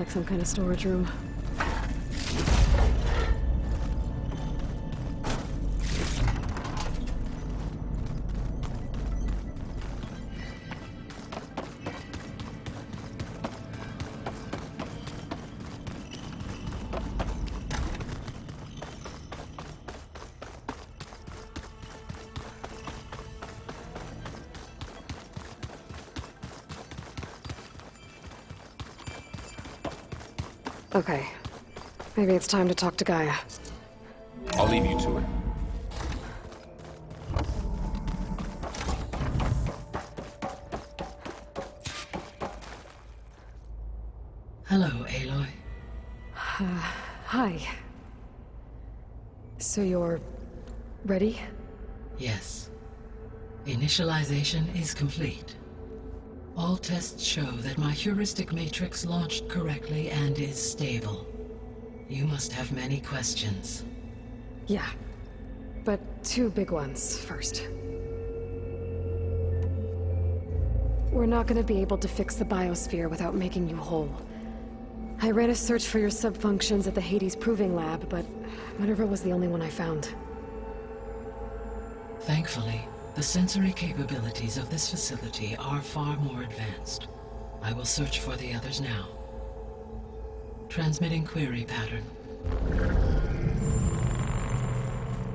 like some kind of storage room. Okay. Maybe it's time to talk to Gaia. I'll leave you to it. Hello, Aloy. Hi. So you're... ready? Yes. Initialization is complete. All tests show that my heuristic matrix launched correctly and is stable. You must have many questions. Yeah. But two big ones first. We're not gonna be able to fix the Biosphere without making you whole. I ran a search for your subfunctions at the Hades Proving Lab, but Minerva was the only one I found. Thankfully, the sensory capabilities of this facility are far more advanced. I will search for the others now. Transmitting query pattern.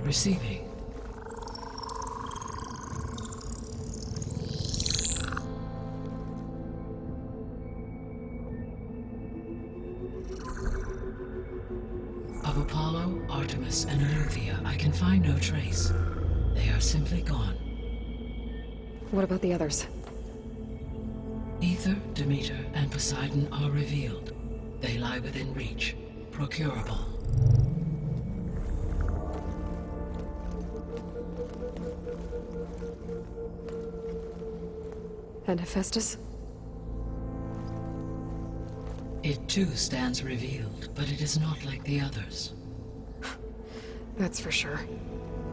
Receiving. Of Apollo, Artemis, and Eleuthia, I can find no trace. They are simply gone. What about the others? Ether, Demeter, and Poseidon are revealed. They lie within reach, procurable. And Hephaestus? It too stands revealed, but it is not like the others. That's for sure.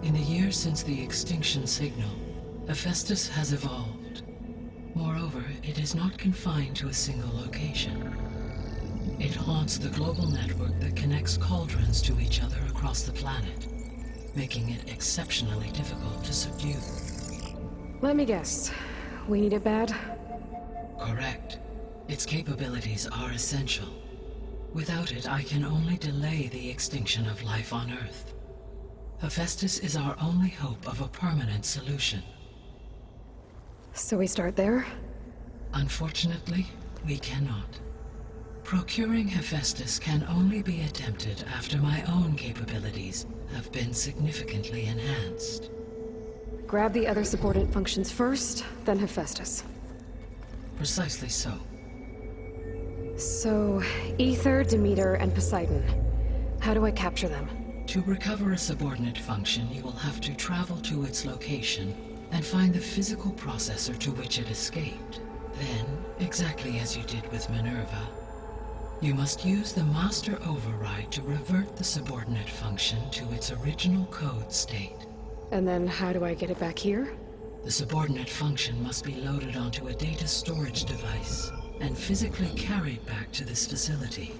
In the years since the Extinction Signal, Hephaestus has evolved. Moreover, it is not confined to a single location. It haunts the global network that connects cauldrons to each other across the planet, making it exceptionally difficult to subdue. Let me guess. We need it bad? Correct. Its capabilities are essential. Without it, I can only delay the extinction of life on Earth. Hephaestus is our only hope of a permanent solution. So we start there? Unfortunately, we cannot. Procuring Hephaestus can only be attempted after my own capabilities have been significantly enhanced. Grab the other subordinate functions first, then Hephaestus. Precisely so. So, Ether, Demeter, and Poseidon. How do I capture them? To recover a subordinate function, you will have to travel to its location and find the physical processor to which it escaped. Then, exactly as you did with Minerva, you must use the master override to revert the subordinate function to its original code state. And then how do I get it back here? The subordinate function must be loaded onto a data storage device and physically carried back to this facility.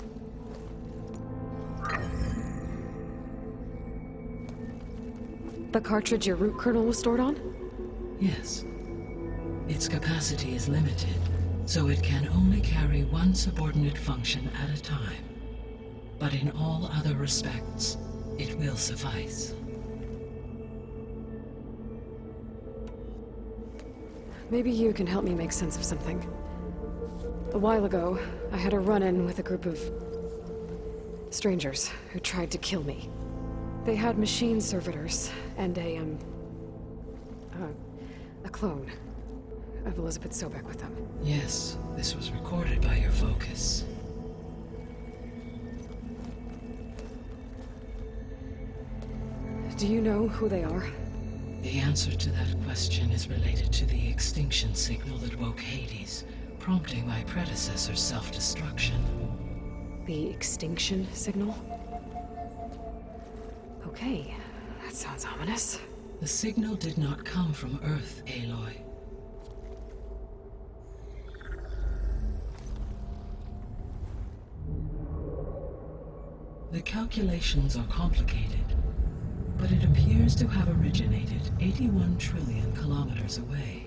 The cartridge your root kernel was stored on? Yes. Its capacity is limited, so it can only carry one subordinate function at a time. But in all other respects, it will suffice. Maybe you can help me make sense of something. A while ago, I had a run-in with a group of strangers who tried to kill me. They had machine servitors and a clone of Elizabeth Sobek with them. Yes, this was recorded by your focus. Do you know who they are? The answer to that question is related to the extinction signal that woke Hades, prompting my predecessor's self-destruction. The extinction signal? Okay, that sounds ominous. The signal did not come from Earth, Aloy. The calculations are complicated, but it appears to have originated 81 trillion kilometers away.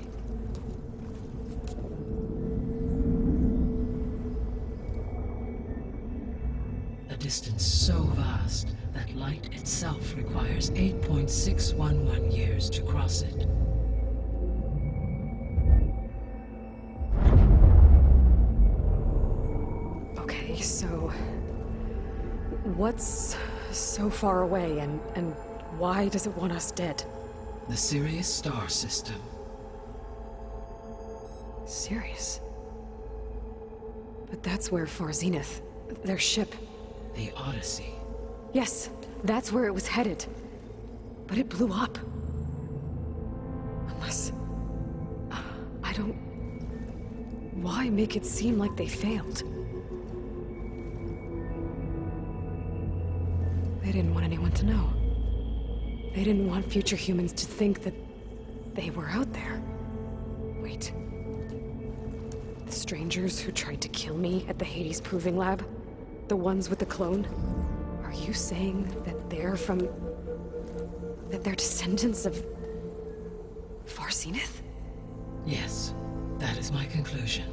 A distance so vast that light itself requires 8.611 years to cross it. Okay, so... what's so far away, and why does it want us dead? The Sirius star system. Sirius? But that's where Far Zenith, their ship... The Odyssey. Yes, that's where it was headed. But it blew up. Unless... I don't... Why make it seem like they failed? They didn't want anyone to know. They didn't want future humans to think that they were out there. Wait. The strangers who tried to kill me at the Hades Proving Lab? The ones with the clone? Are you saying that they're from... that they're descendants of... Far Zenith? Yes, that is my conclusion.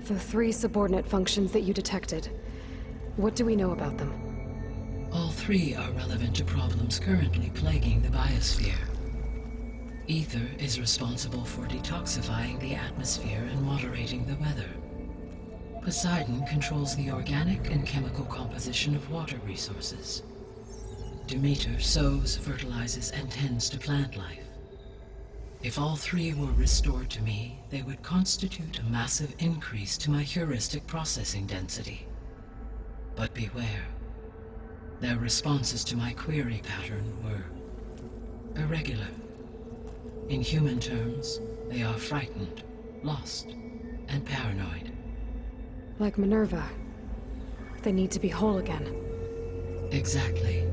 The 3 subordinate functions that you detected. What do we know about them? All 3 are relevant to problems currently plaguing the Biosphere. Ether is responsible for detoxifying the atmosphere and moderating the weather. Poseidon controls the organic and chemical composition of water resources. Demeter sows, fertilizes, and tends to plant life. If all 3 were restored to me, they would constitute a massive increase to my heuristic processing density. But beware. Their responses to my query pattern were irregular. In human terms, they are frightened, lost, and paranoid. Like Minerva. They need to be whole again. Exactly.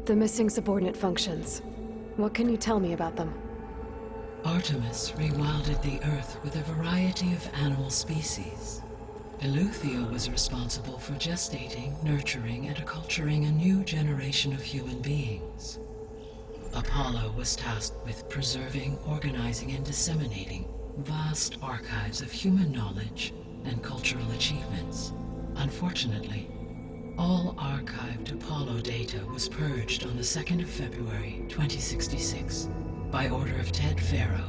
The missing subordinate functions. What can you tell me about them? Artemis rewilded the Earth with a variety of animal species. Eleuthia was responsible for gestating, nurturing, and acculturating a new generation of human beings. Apollo was tasked with preserving, organizing, and disseminating vast archives of human knowledge and cultural achievements. Unfortunately, all archived Apollo data was purged on the 2nd of February, 2066, by order of Ted Farrow.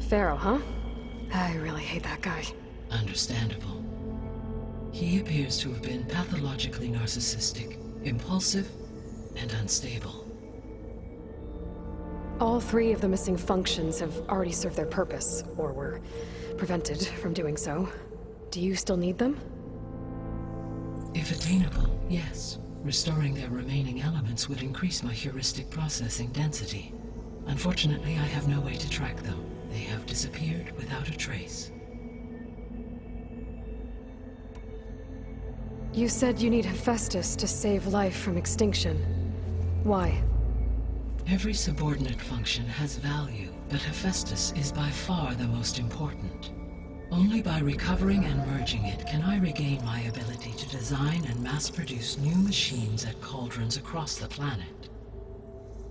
Farrow, huh? I really hate that guy. Understandable. He appears to have been pathologically narcissistic, impulsive, and unstable. All 3 of the missing functions have already served their purpose, or were prevented from doing so. Do you still need them? If attainable, yes. Restoring their remaining elements would increase my heuristic processing density. Unfortunately, I have no way to track them. They have disappeared without a trace. You said you need Hephaestus to save life from extinction. Why? Every subordinate function has value, but Hephaestus is by far the most important. Only by recovering and merging it can I regain my ability to design and mass-produce new machines at cauldrons across the planet.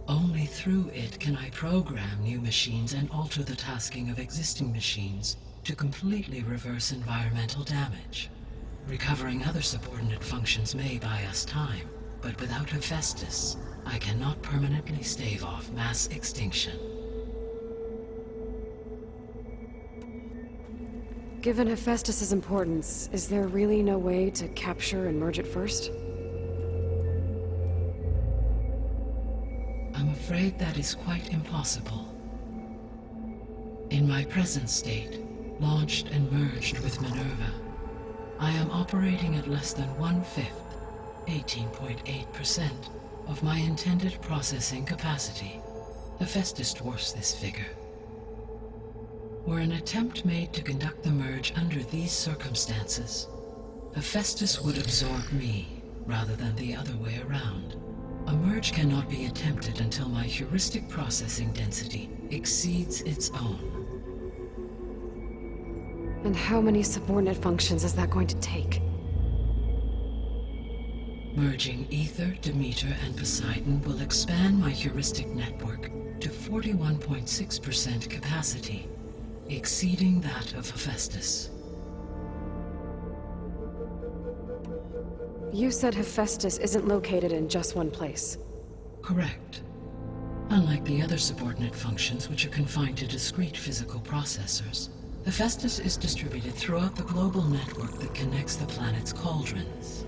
Only through it can I program new machines and alter the tasking of existing machines to completely reverse environmental damage. Recovering other subordinate functions may buy us time, but without Hephaestus, I cannot permanently stave off mass extinction. Given Hephaestus's importance, is there really no way to capture and merge it first? I'm afraid that is quite impossible. In my present state, launched and merged with Minerva, I am operating at less than 1/5, 18.8%, of my intended processing capacity. Hephaestus dwarfs this figure. Were an attempt made to conduct the merge under these circumstances, Hephaestus would absorb me, rather than the other way around. A merge cannot be attempted until my heuristic processing density exceeds its own. And how many subordinate functions is that going to take? Merging Ether, Demeter, and Poseidon will expand my heuristic network to 41.6% capacity, exceeding that of Hephaestus. You said Hephaestus isn't located in just one place. Correct. Unlike the other subordinate functions, which are confined to discrete physical processors, Hephaestus is distributed throughout the global network that connects the planet's cauldrons.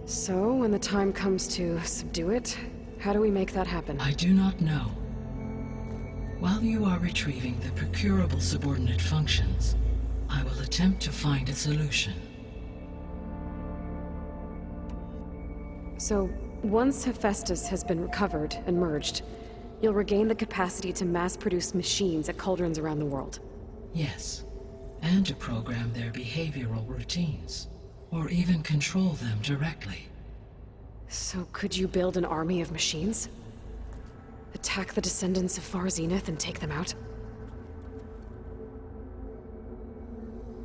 So, when the time comes to subdue it, how do we make that happen? I do not know. While you are retrieving the procurable subordinate functions, I will attempt to find a solution. So, once Hephaestus has been recovered and merged, you'll regain the capacity to mass-produce machines at cauldrons around the world. Yes, and to program their behavioral routines, or even control them directly. So could you build an army of machines? Attack the descendants of Far Zenith and take them out?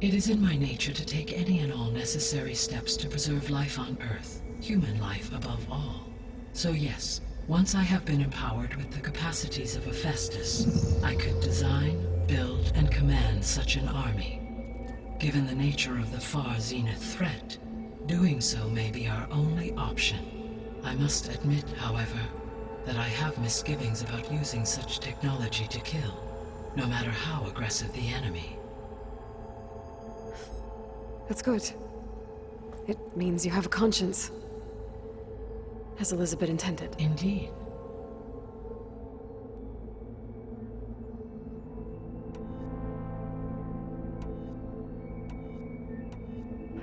It is in my nature to take any and all necessary steps to preserve life on Earth, human life above all. So yes, once I have been empowered with the capacities of Hephaestus, I could design, build, and command such an army. Given the nature of the Far Zenith threat, doing so may be our only option. I must admit, however, that I have misgivings about using such technology to kill, no matter how aggressive the enemy. That's good. It means you have a conscience. As Elizabeth intended. Indeed.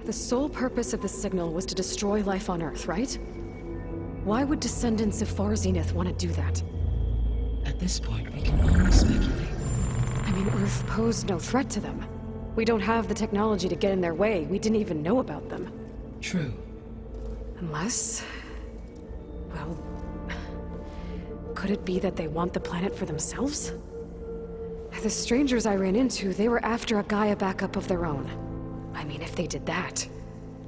The sole purpose of the signal was to destroy life on Earth, right? Why would descendants of Far Zenith want to do that? At this point, we can only speculate. I mean, Earth posed no threat to them. We don't have the technology to get in their way. We didn't even know about them. True. Unless... well... could it be that they want the planet for themselves? The strangers I ran into, they were after a Gaia backup of their own. I mean, if they did that...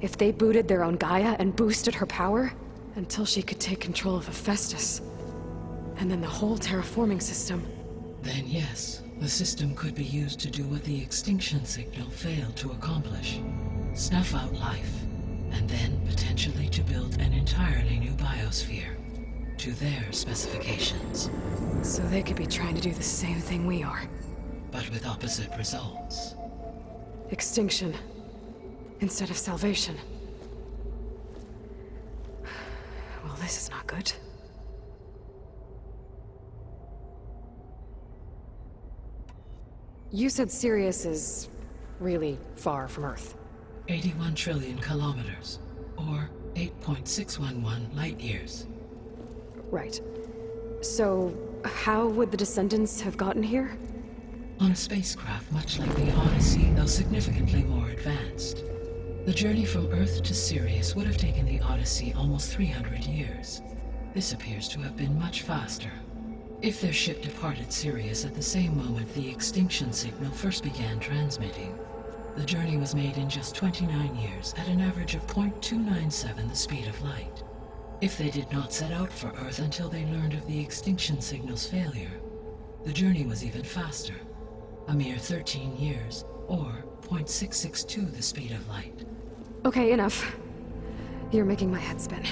if they booted their own Gaia and boosted her power... until she could take control of Hephaestus. And then the whole terraforming system... Then yes, the system could be used to do what the Extinction Signal failed to accomplish. Snuff out life, and then potentially to build an entirely new biosphere. To their specifications. So they could be trying to do the same thing we are. But with opposite results. Extinction. Instead of salvation. Well, this is not good. You said Sirius is really far from Earth. 81 trillion kilometers, or 8.611 light years. Right. So, how would the descendants have gotten here? On a spacecraft much like the Odyssey, though significantly more advanced. The journey from Earth to Sirius would have taken the Odyssey almost 300 years. This appears to have been much faster. If their ship departed Sirius at the same moment the Extinction Signal first began transmitting, the journey was made in just 29 years at an average of 0.297 the speed of light. If they did not set out for Earth until they learned of the Extinction Signal's failure, the journey was even faster, a mere 13 years, or 0.662 the speed of light. Okay, enough. You're making my head spin.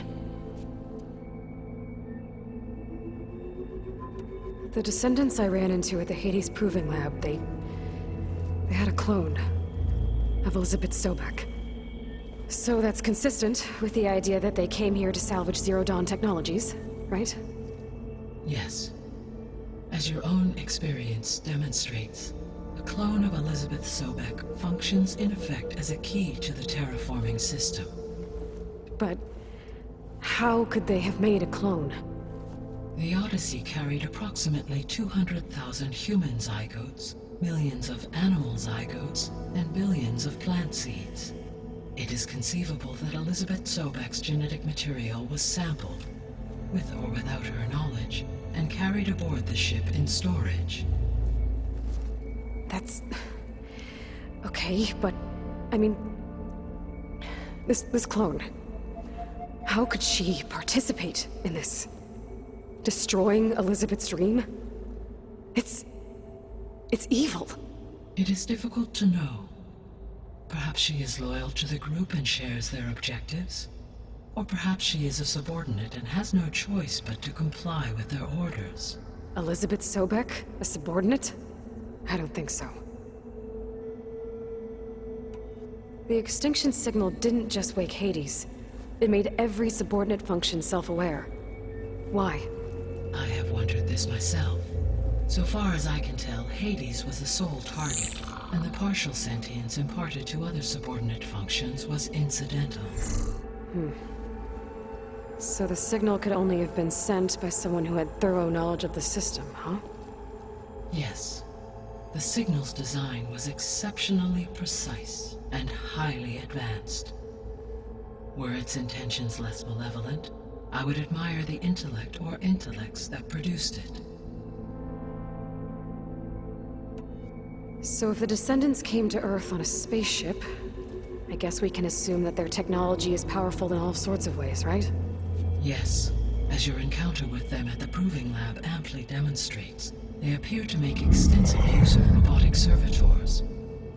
The descendants I ran into at the Hades Proving Lab, they had a clone of Elizabeth Sobek. So that's consistent with the idea that they came here to salvage Zero Dawn technologies, right? Yes. As your own experience demonstrates, a clone of Elizabeth Sobek functions in effect as a key to the terraforming system. But how could they have made a clone? The Odyssey carried approximately 200,000 human zygotes, millions of animal zygotes, and billions of plant seeds. It is conceivable that Elizabeth Sobek's genetic material was sampled, with or without her knowledge, and carried aboard the ship in storage. That's... okay, but... I mean... This clone... How could she participate in this? Destroying Elizabeth's dream? It's evil. It is difficult to know. Perhaps she is loyal to the group and shares their objectives. Or perhaps she is a subordinate and has no choice but to comply with their orders. Elizabeth Sobek? A subordinate? I don't think so. The Extinction Signal didn't just wake Hades. It made every subordinate function self-aware. Why? I have wondered this myself. So far as I can tell, Hades was the sole target, and the partial sentience imparted to other subordinate functions was incidental. So the signal could only have been sent by someone who had thorough knowledge of the system, huh? Yes. The signal's design was exceptionally precise and highly advanced. Were its intentions less malevolent, I would admire the intellect or intellects that produced it. So if the descendants came to Earth on a spaceship, I guess we can assume that their technology is powerful in all sorts of ways, right? Yes. As your encounter with them at the Proving Lab amply demonstrates, they appear to make extensive use of robotic servitors.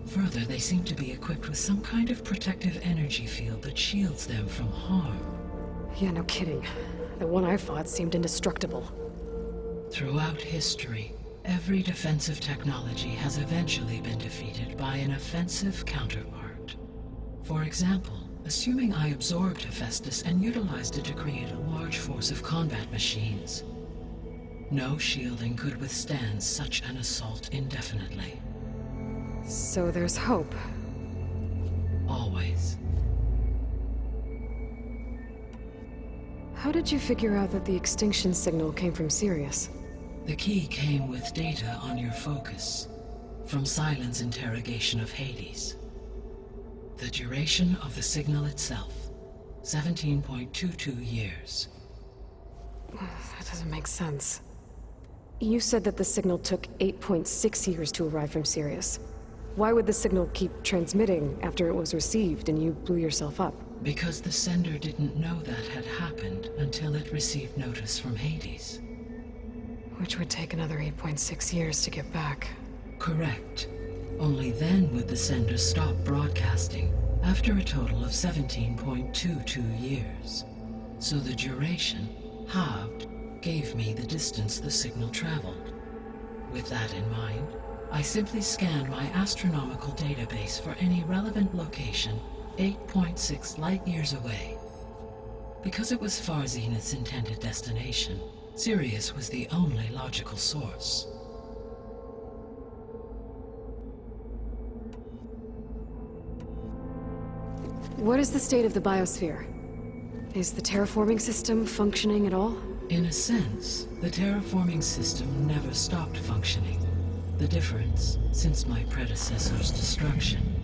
Further, they seem to be equipped with some kind of protective energy field that shields them from harm. Yeah, no kidding. The one I fought seemed indestructible. Throughout history, every defensive technology has eventually been defeated by an offensive counterpart. For example, assuming I absorbed Hephaestus and utilized it to create a large force of combat machines. No shielding could withstand such an assault indefinitely. So there's hope. Always. How did you figure out that the extinction signal came from Sirius? The key came with data on your focus, from Silent's interrogation of Hades. The duration of the signal itself, 17.22 years. That doesn't make sense. You said that the signal took 8.6 years to arrive from Sirius. Why would the signal keep transmitting after it was received and you blew yourself up? Because the sender didn't know that had happened until it received notice from Hades. Which would take another 8.6 years to get back. Correct. Only then would the sender stop broadcasting, after a total of 17.22 years. So the duration, halved, gave me the distance the signal traveled. With that in mind, I simply scanned my astronomical database for any relevant location 8.6 light-years away. Because it was far Zenith's intended destination, Sirius was the only logical source. What is the state of the Biosphere? Is the terraforming system functioning at all? In a sense, the terraforming system never stopped functioning. The difference, since my predecessor's destruction,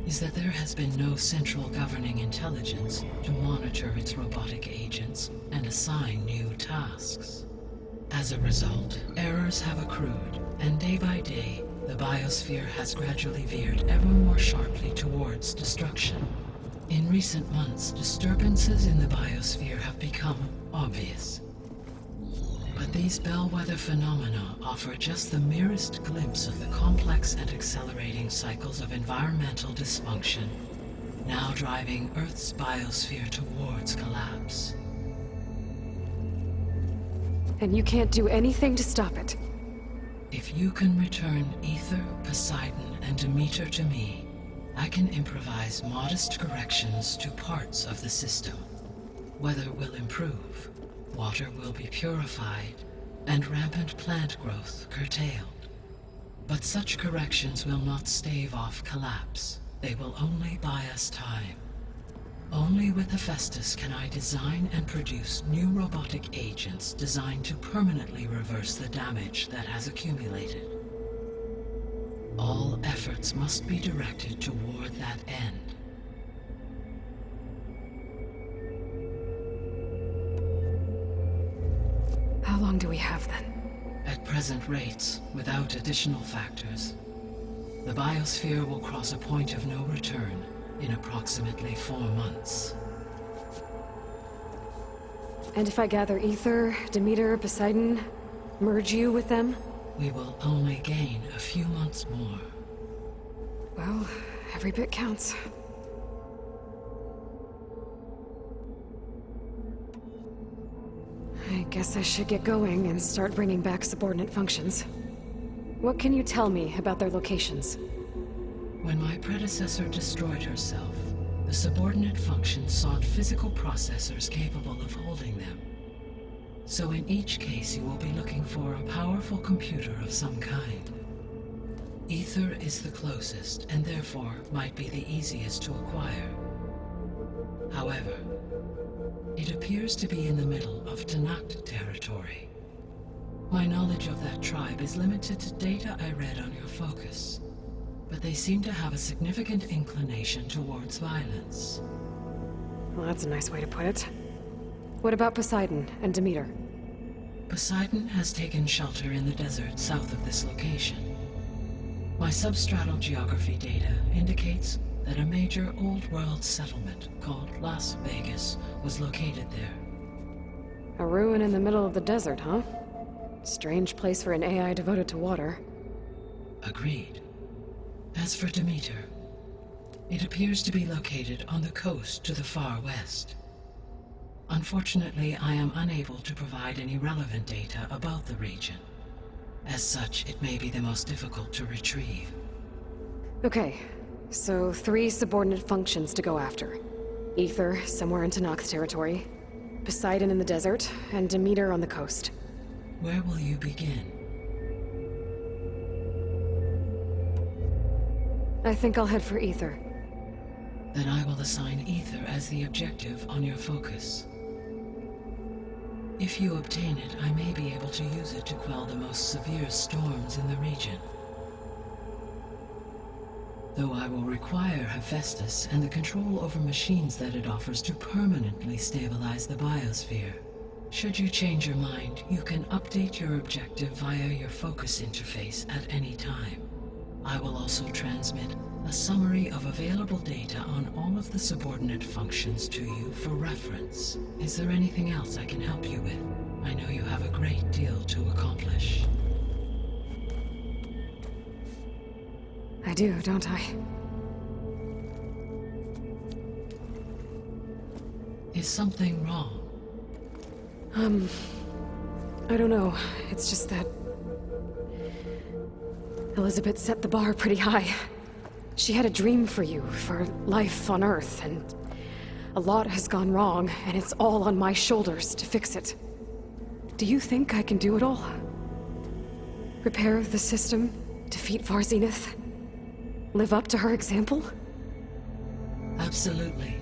is that there has been no central governing intelligence to monitor its robotic agents and assign new tasks. As a result, errors have accrued, and day by day, the Biosphere has gradually veered ever more sharply towards destruction. In recent months, disturbances in the Biosphere have become obvious. But these bellwether phenomena offer just the merest glimpse of the complex and accelerating cycles of environmental dysfunction, now driving Earth's Biosphere towards collapse. And you can't do anything to stop it? If you can return Ether, Poseidon, and Demeter to me, I can improvise modest corrections to parts of the system. Weather will improve, water will be purified, and rampant plant growth curtailed. But such corrections will not stave off collapse. They will only buy us time. Only with Hephaestus can I design and produce new robotic agents designed to permanently reverse the damage that has accumulated. All efforts must be directed toward that end. long do we have then? At present rates, without additional factors, the Biosphere will cross a point of no return in approximately 4 months. And if I gather Ether, Demeter, Poseidon, merge you with them? We will only gain a few months more. Well, every bit counts. I guess I should get going and start bringing back subordinate functions. What can you tell me about their locations? When my predecessor destroyed herself, the subordinate functions sought physical processors capable of holding them. So in each case you will be looking for a powerful computer of some kind. Ether is the closest, and therefore might be the easiest to acquire. However, it appears to be in the middle of Tanakh territory. My knowledge of that tribe is limited to data I read on your focus, but they seem to have a significant inclination towards violence. Well, that's a nice way to put it. What about Poseidon and Demeter? Poseidon has taken shelter in the desert south of this location. My substratal geography data indicates that a major old-world settlement called Las Vegas was located there. A ruin in the middle of the desert, huh? Strange place for an AI devoted to water. Agreed. As for Demeter, it appears to be located on the coast to the far west. Unfortunately, I am unable to provide any relevant data about the region. As such, it may be the most difficult to retrieve. Okay, so 3 subordinate functions to go after. Ether, somewhere in Tanakh territory. Poseidon in the desert, and Demeter on the coast. Where will you begin? I think I'll head for Ether. Then I will assign Ether as the objective on your focus. If you obtain it, I may be able to use it to quell the most severe storms in the region. Though I will require Hephaestus and the control over machines that it offers to permanently stabilize the Biosphere. Should you change your mind, you can update your objective via your focus interface at any time. I will also transmit a summary of available data on all of the subordinate functions to you for reference. Is there anything else I can help you with? I know you have a great deal to accomplish. I do, don't I? Is something wrong? I don't know. It's just that Elizabeth set the bar pretty high. She had a dream for you, for life on Earth, and a lot has gone wrong, and it's all on my shoulders to fix it. Do you think I can do it all? Repair the system, defeat Varzenith, live up to her example? Absolutely.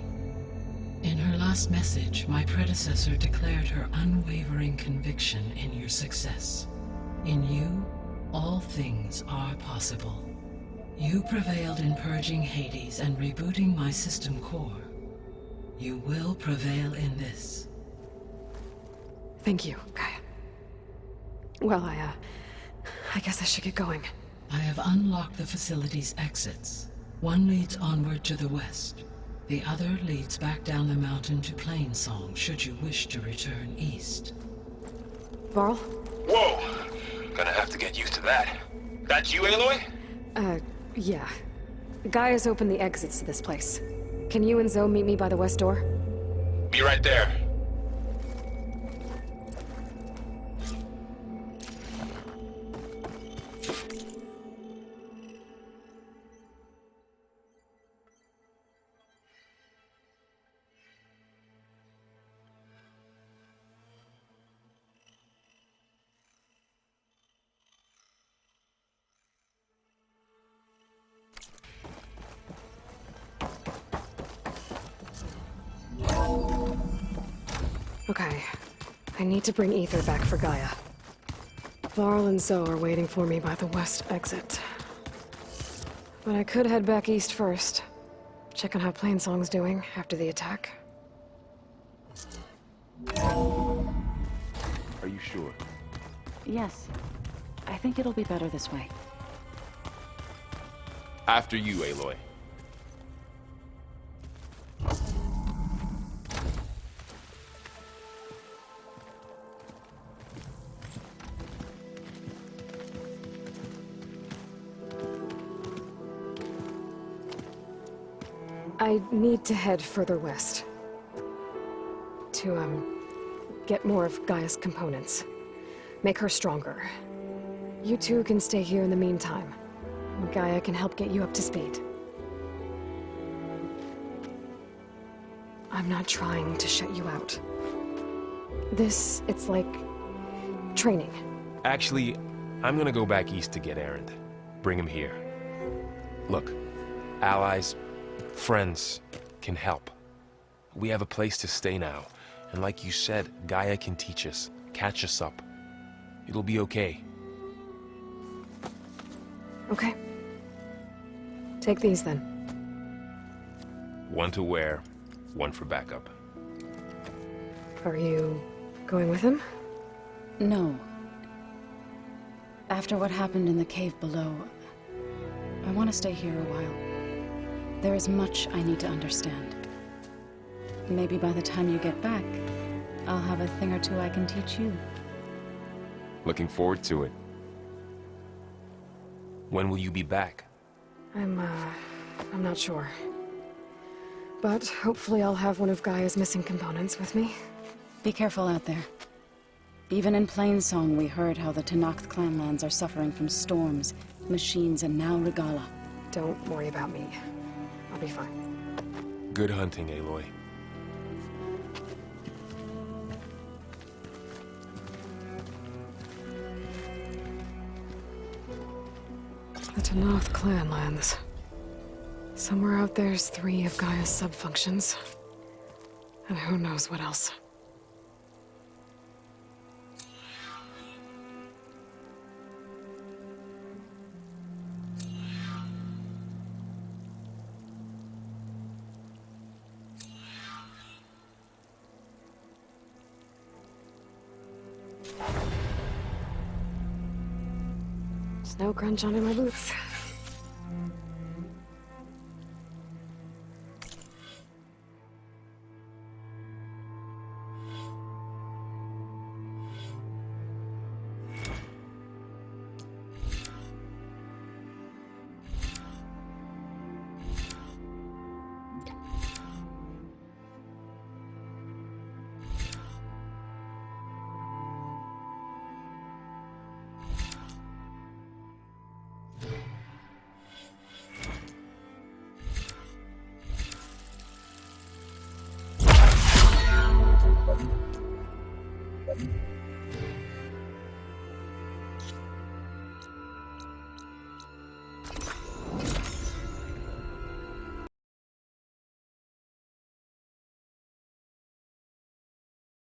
In her last message, my predecessor declared her unwavering conviction in your success. In you, all things are possible. You prevailed in purging Hades and rebooting my system core. You will prevail in this. Thank you, Gaia. Well, I guess I should get going. I have unlocked the facility's exits. One leads onward to the west. The other leads back down the mountain to Plainsong, should you wish to return east. Varl? Whoa! Gonna have to get used to that. That's you, Aloy? Yeah. Gaia's opened the exits to this place. Can you and Zoe meet me by the west door? Be right there. Okay. I need to bring Ether back for Gaia. Varl and Zoe are waiting for me by the west exit. But I could head back east first. Check on how Plainsong's doing after the attack. Are you sure? Yes. I think it'll be better this way. After you, Aloy. I need to head further west. To, get more of Gaia's components. Make her stronger. You two can stay here in the meantime. Gaia can help get you up to speed. I'm not trying to shut you out. It's like... training. Actually, I'm gonna go back east to get Erend. Bring him here. Look, allies, friends can help. We have a place to stay now. And like you said, Gaia can teach us, catch us up. It'll be okay. Okay. Take these then. One to wear, one for backup. Are you going with him? No. After what happened in the cave below, I want to stay here a while. There is much I need to understand. Maybe by the time you get back, I'll have a thing or two I can teach you. Looking forward to it. When will you be back? I'm not sure. But hopefully I'll have one of Gaia's missing components with me. Be careful out there. Even in Plainsong, we heard how the Tenakth clanlands are suffering from storms, machines, and now Regala. Don't worry about me. I'll be fine. Good hunting, Aloy. The Tenakth clanlands. Somewhere out there's 3 of Gaia's sub-functions. And who knows what else. Snow crunch under my boots.